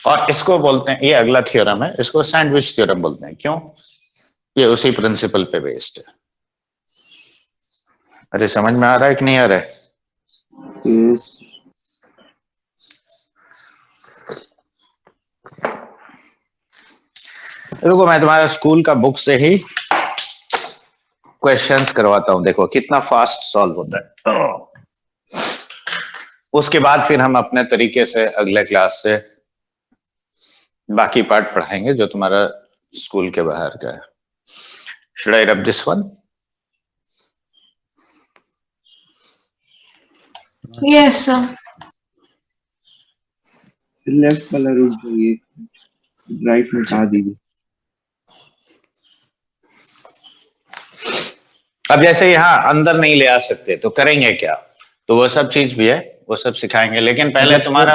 और इसको बोलते हैं, ये अगला theorem है, इसको sandwich theorem बोलते हैं। क्यों? ये उसी प्रिंसिपल पे बेस्ड है। अरे समझ में आ रहा है कि नहीं आ रहा है? Yes. रुको मैं तुम्हारा स्कूल का बुक से ही क्वेश्चंस करवाता हूं, देखो कितना फास्ट सॉल्व होता है। उसके बाद फिर हम अपने तरीके से अगले क्लास से बाकी पार्ट पढ़ाएंगे जो तुम्हारा स्कूल के बाहर का है। Should I rub this one? Yes, sir. Left वाला रुक जाइए, राइट में हटा दीजिए। अब जैसे यहाँ अंदर नहीं ले आ सकते तो करेंगे क्या? तो वो सब चीज भी है, वो सब सिखाएंगे, लेकिन पहले तुम्हारा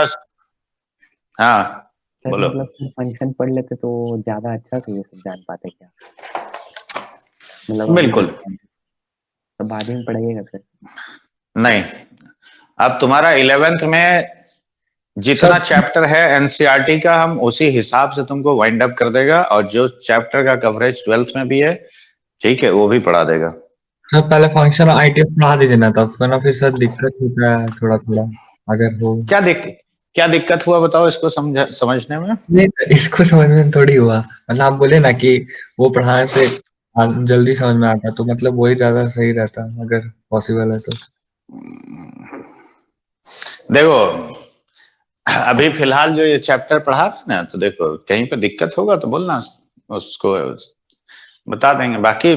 हाँ सर बोलो। मतलब फंक्शन पढ़ लेते तो ज्यादा अच्छा से ये सब जान पाते क्या? मतलब बिल्कुल तो बाद में पढ़ाइएगा सर। नहीं, अब तुम्हारा 11th में जितना चैप्टर है एनसीईआरटी का हम उसी हिसाब से तुमको वाइंड अप कर देगा, और जो चैप्टर का कवरेज 12th में भी है ठीक है वो भी पढ़ा देगा। सर पहले फंक्शन आईटीएफ पढ़ा दीजिए ना, तब वरना फिर सर दिक्कत होता है थोड़ा थोड़ा अगर हो। क्या दिक्कत हुआ बताओ इसको समझने में? नहीं इसको समझ में थोड़ी हुआ, मतलब आप बोले ना कि वो पढ़ाने से जल्दी समझ में आता, तो मतलब वही ज्यादा सही रहता अगर पॉसिबल है तो। देखो अभी फिलहाल जो ये चैप्टर पढ़ा रहे ना, तो देखो कहीं पे दिक्कत होगा तो बोलना, उसको बता देंगे। बाकी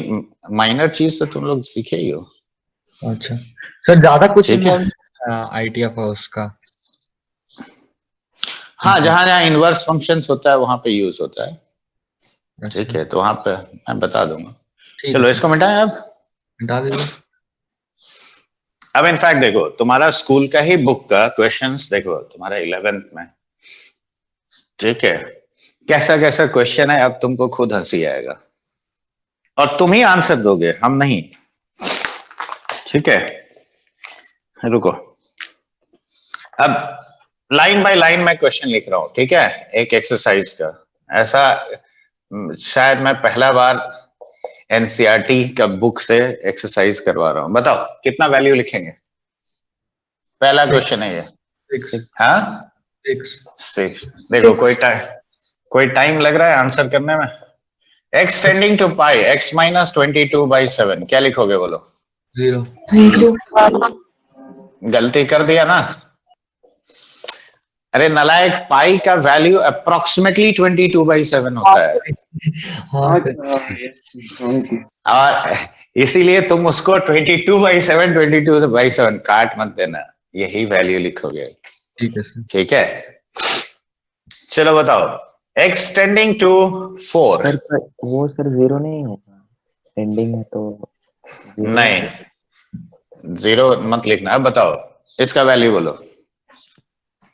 माइनर चीज तो तुम लोग सीखे ही हो। अच्छा सर ज्यादा कुछ ठीक है। आईटीएफ है उसका? हाँ जहां जहां इनवर्स फंक्शंस होता है वहां पे यूज होता है। अच्छा, ठीक है, तो वहां पे मैं बता दूंगा। ठीक चलो है, इसको मिटाएं अब। हटा दीजिए। अब इनफैक्ट देखो तुम्हारा स्कूल का ही बुक का क्वेश्चंस देखो तुम्हारा 11th में, ठीक है, कैसा कैसा क्वेश्चन है, अब तुमको खुद हंसी आएगा और तुम ही आंसर दोगे, हम नहीं। ठीक है, रुको अब लाइन बाय लाइन में क्वेश्चन लिख रहा हूं, ठीक है, एक एक्सरसाइज का। ऐसा शायद मैं पहला बार एनसीईआरटी का बुक से एक्सरसाइज करवा रहा हूं। बताओ कितना वैल्यू लिखेंगे? पहला क्वेश्चन है ये। 6 हाँ 6 देखो कोई टाइम लग रहा है आंसर करने में? x tending to pi x minus 22/7 क्या लिखोगे बोलो? 0 0. गलती कर दिया ना? अरे नलायक, पाई का वैल्यू अप्रोक्सीमेटली 22/7 होता है। हाँ सर, अच्छा यस समझ गए। और इसीलिए तुम उसको 22/7 काट मत देना, यही वैल्यू लिखोगे। ठीक है सर। ठीक है, चलो बताओ x टेंडिंग टू 4। सर पर वो सर 0 नहीं होगा, एंडिंग है तो 0 नहीं 0 मत लिखना। अब बताओ इसका वैल्यू बोलो।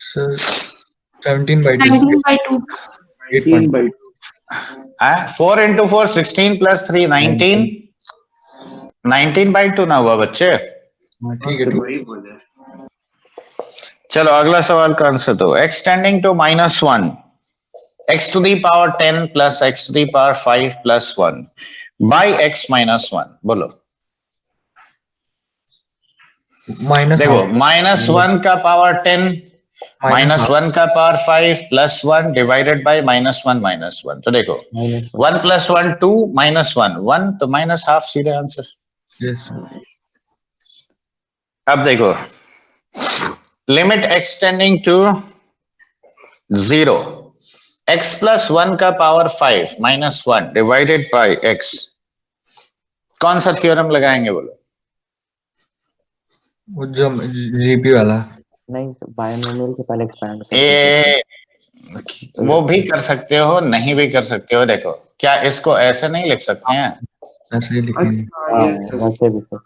सर 17/2 19/2. 8.2 4 into 4 16 plus 3 19 19/2 ना हुआ बच्चे? हाँ, ठीक है। वही बोले। चलो अगला सवाल का आंसर दो। x tending to -1 x to the power 10 plus x to the power 5 plus 1 by x minus 1 बोलो। माइनस देखो -1 का पावर 10 -1 का पावर 5 प्लस 1 डिवाइडेड बाय -1 तो देखो 1 plus 1 2 -1 1 तो -½ सीधे आंसर। यस अब देखो limit x tending to 0 x plus 1 का पावर 5 -1 डिवाइडेड बाय x, कौन सा थ्योरम लगाएंगे बोलो? वो जो जीपी वाला। नहीं बायनोमियल से पहले एक्सपैंड ए वो भी कर सकते हो, नहीं भी कर सकते हो। देखो क्या इसको ऐसे नहीं लिख सकते हैं? ऐसे ही लिखेंगे। अच्छा यस सर वैसे भी सर।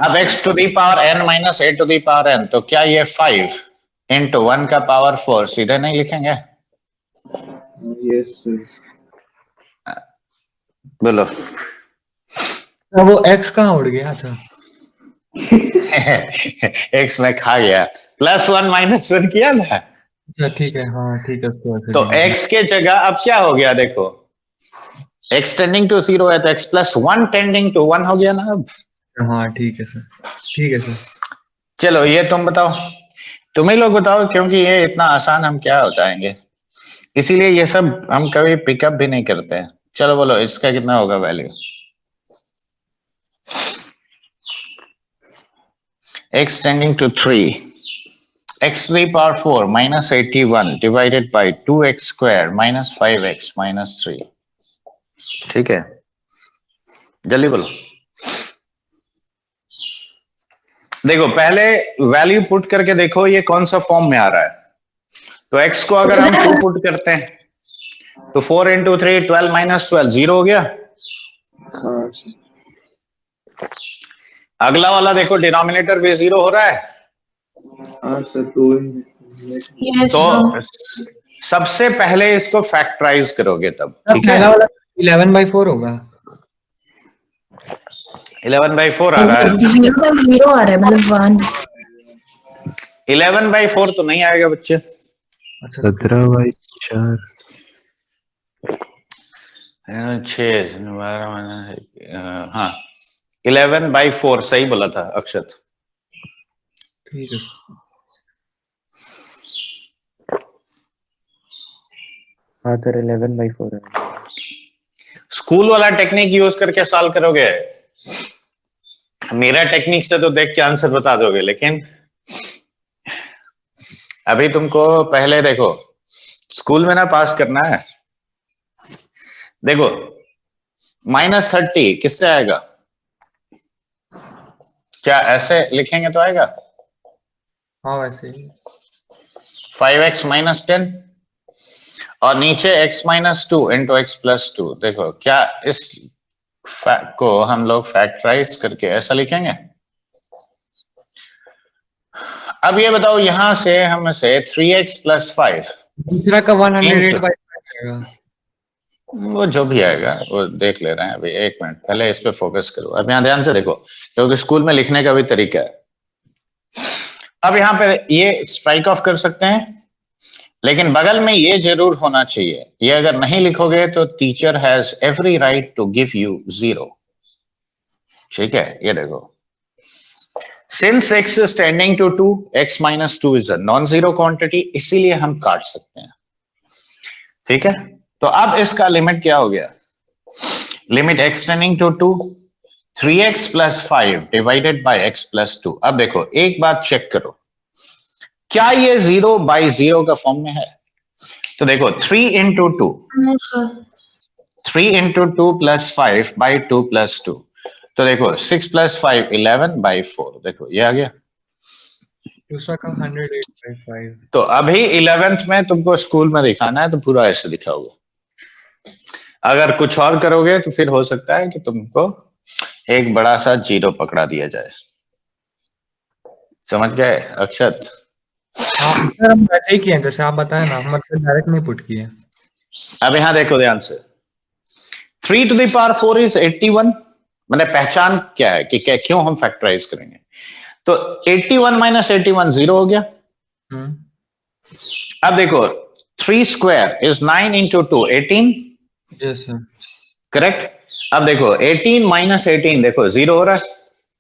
अब x to the power n minus a to the power n, तो क्या ये 5 इंटू 1 का पावर 4 सीधे नहीं लिखेंगे? यस सर बोलो। तो वो x कहाँ उड़ गया? अच्छा x में खा गया, +1 -1 किया ना, अच्छा ठीक है, हाँ ठीक है, उसको ऐसे तो लिख दीजिए। x के जगह अब क्या हो गया देखो, x टेंडिंग टू 0 है तो x +1 टेंडिंग टू 1 हो गया ना अब। हाँ ठीक है सर, ठीक है सर। चलो ये तुम बताओ, तुम ही लोग बताओ, क्योंकि ये इतना आसान हम क्या हो जाएंगे, इसीलिए ये सब हम कभी पिकअप भी नहीं करते हैं। चलो बोलो इसका कितना होगा value, x tending to 3, x to the power 4 minus 81 divided by 2x square minus 5x minus 3। ठीक है, जल्दी बोलो। देखो पहले वैल्यू पुट करके देखो ये कौन सा फॉर्म में आ रहा है। तो x को अगर हम 2 पुट करते हैं तो 4 इंटू 3 12 माइनस 12 0 हो गया। हाँ सर अगला वाला देखो डिनोमिनेटर भी 0 हो रहा है, हाँ सर तो Yes, तो sir. सबसे पहले इसको फैक्टराइज करोगे तब, ठीक है। पहला वाला 11/4 होगा। 11/4 आ रहा है, 0 आ रहा है, मतलब 1. 11/4 तो नहीं आएगा बच्चे। अच्छा 17/4 6 हाँ 11/4 सही बोला था अक्षत। ठीक है सर। हाँ सर 11/4 है। स्कूल वाला टेक्निक यूज करके सॉल्व करोगे, मेरा टेक्निक से तो देख के आंसर बता दोगे, लेकिन अभी तुमको पहले देखो स्कूल में ना पास करना है। देखो -30 किससे आएगा, क्या ऐसे लिखेंगे तो आएगा? हाँ वैसे ही 5x - 10 और नीचे x - 2 इंटू x + 2। देखो क्या इस फैक्ट को हम लोग फैक्टराइज करके ऐसा लिखेंगे। अब ये बताओ यहां से हम से 3x + 5 दूसरा का 108/5 आएगा। वो जो भी आएगा वो देख ले रहे हैं अभी, एक मिनट पहले इस पे फोकस करो। अब यहाँ ध्यान से देखो क्योंकि स्कूल में लिखने का भी तरीका है। अब यहाँ पे ये स्ट्राइक ऑफ कर सकते हैं, लेकिन बगल में ये जरूर होना चाहिए, ये अगर नहीं लिखोगे तो teacher has every right to give you 0। ठीक है, ये देखो since x is tending to 2, x - 2 is a non-zero quantity, इसीलिए हम काट सकते हैं। ठीक है, तो अब इसका लिमिट क्या हो गया, limit x tending to 2 3x + 5 divided by x + 2। अब देखो एक बात चेक करो, क्या ये 0/0 का फॉर्म में है? तो देखो 3 into 2 No, sir. 3 into 2 + 5 by 2 + 2, तो देखो 6 + 5 11/4। देखो ये आ गया। दूसरा का 108/5। तो अभी 11th में तुमको स्कूल में दिखाना है तो पूरा ऐसे दिखाओगे। अगर कुछ और करोगे तो फिर हो सकता है कि तुमको एक बड़ा सा 0 पकड़ा दिया जाए। समझ गए अक्षत? हाँ सर हम वैसे ही किए हैं जैसे आप बताए ना, मतलब डायरेक्ट नहीं पुट किए। अब यहां देखो ध्यान से, 3 to the power 4 is 81, मतलब पहचान क्या है कि क्या क्यों हम फैक्टराइज करेंगे। तो 81 - 81 0 हो गया। अब देखो 3 square is 9 into 2 18, yes sir. Correct. अब देखो 18 - 18 देखो 0 हो रहा है,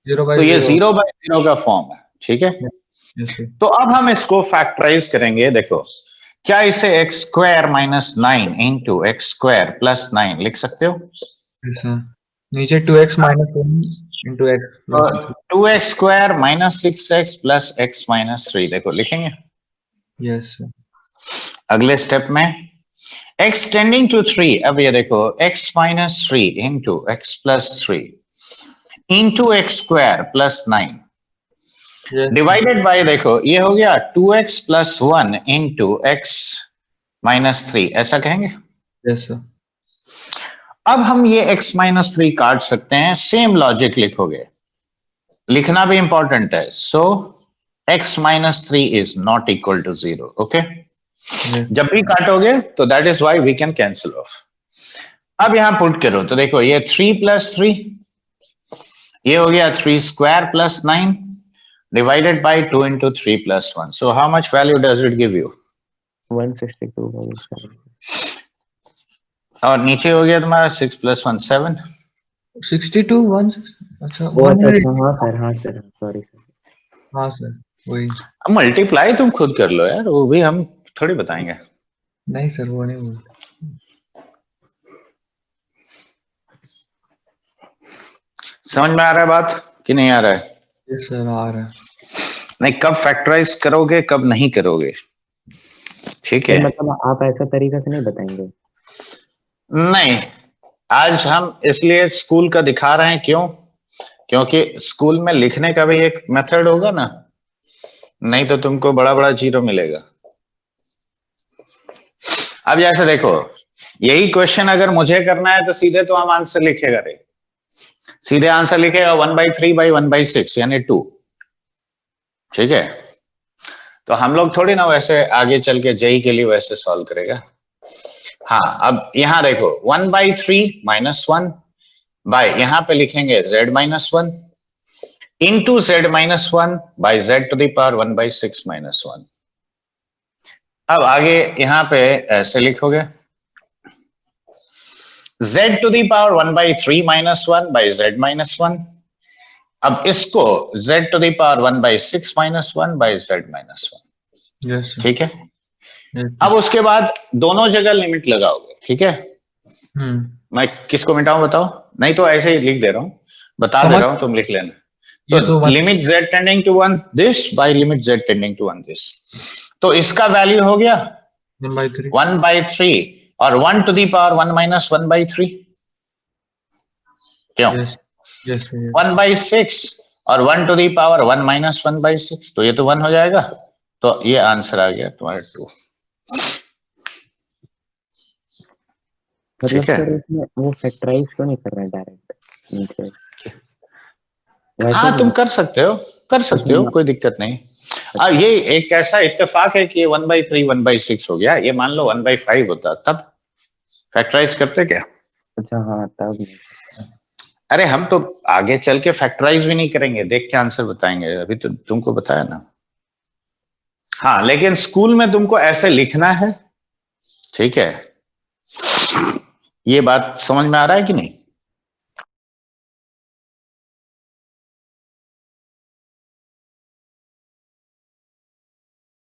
0/0। तो ये 0/0 का फॉर्म है। ठीक है, यस सर। तो अब हम इसको फैक्टराइज करेंगे। देखो क्या इसे x² - 9 इंटू x² + 9 लिख सकते हो? Yes sir. नीचे 2x - 1 into x + 3। 2x² - 6x + x - 3 देखो लिखेंगे। Yes sir. अगले स्टेप में x टेंडिंग टू 3, अब ये देखो x - 3 into x + 3 into x² + 9 divided by, देखो ये हो गया 2x + 1 इंटू x - 3, ऐसा कहेंगे। Yes sir. अब हम ये x-3 काट सकते हैं, सेम लॉजिक लिखोगे, लिखना भी इंपॉर्टेंट है। So x-3 is not equal to 0। Okay, जब भी काटोगे तो that is why we can cancel off. अब यहां पुट करो तो देखो ये 3 + 3, ये हो गया 3 square + 9 divided by 2 × 3 + 1। So how much value does it give you? 162 और नीचे हो गया तुम्हारा 6 + 1 7। 62 1। अच्छा वो अच्छा 100। हाँ सर सॉरी सर। हाँ सर वही। अब मल्टीप्लाई तुम खुद कर लो यार, वो भी हम थोड़ी बताएंगे। नहीं सर वो नहीं बोलते। समझ में आ रहा है बात कि नहीं आ रहा है? यस सर आ रहा है। नहीं, कब फैक्टराइज करोगे कब नहीं करोगे, ठीक है? मतलब आप ऐसा तरीका से नहीं बताएंगे? नहीं, आज हम इसलिए स्कूल का दिखा रहे हैं, क्यों? क्योंकि स्कूल में लिखने का भी एक मेथड होगा ना, नहीं तो तुमको बड़ा बड़ा जीरो मिलेगा। अब जैसे देखो, यही क्वेश्चन अगर मुझे करना है तो सीधे तो हम आंसर लिखेगा रे, सीधे आंसर लिखेगा 1/3/1/6 यानी 2। ठीक है, तो हम लोग थोड़ी ना वैसे आगे चल के जेई के लिए वैसे सॉल्व करेगा। हाँ, अब यहां देखो 1/3 - 1 बाय यहां पे लिखेंगे z - 1 into z - 1 bye z⁴ 1/6 - 1। अब आगे यहां पे ऐसे लिखोगे z⁴ 1/3 - 1 बाय z - 1। अब इसको z⁴ 1/6 - 1 bye z - 1। Yes sir. ठीक है, यस अब उसके बाद दोनों जगह लिमिट लगाओगे। ठीक है, मैं किसको मिटाऊं बताओ? नहीं तो ऐसे ही लिख दे रहा हूं, बता दे रहा हूं, तुम लिख लेना। ये तो तो limit z tending to 1 this by limit z tending to 1 this, तो इसका वैल्यू हो गया 1/3। 1/3 और 1⁻1 - 1/3 क्यों? Yes yes sir. 1/6 और 1⁻1 - 1/6, तो ये तो 1 हो जाएगा। तो ये आंसर आ गया तुम्हारा 2। मतलब ठीक है, सर इसमें वो फैक्टराइज क्यों नहीं कर रहा है डायरेक्ट नीचे? हाँ वैसे तुम कर सकते हो, कर सकते हो, कोई दिक्कत नहीं। ये एक ऐसा इत्तेफाक है कि ये 1/3 1/6 हो गया, ये मान लो 1/5 होता तब फैक्टराइज करते क्या? अच्छा हाँ तब अरे हम तो आगे चल के फैक्टराइज भी नहीं करेंगे, देख के आंसर बताएंगे, अभी तो तुमको बताया ना। हाँ, लेकिन स्कूल में तुमको ऐसे लिखना है, ठीक है? ये बात समझ में आ रहा है कि नहीं?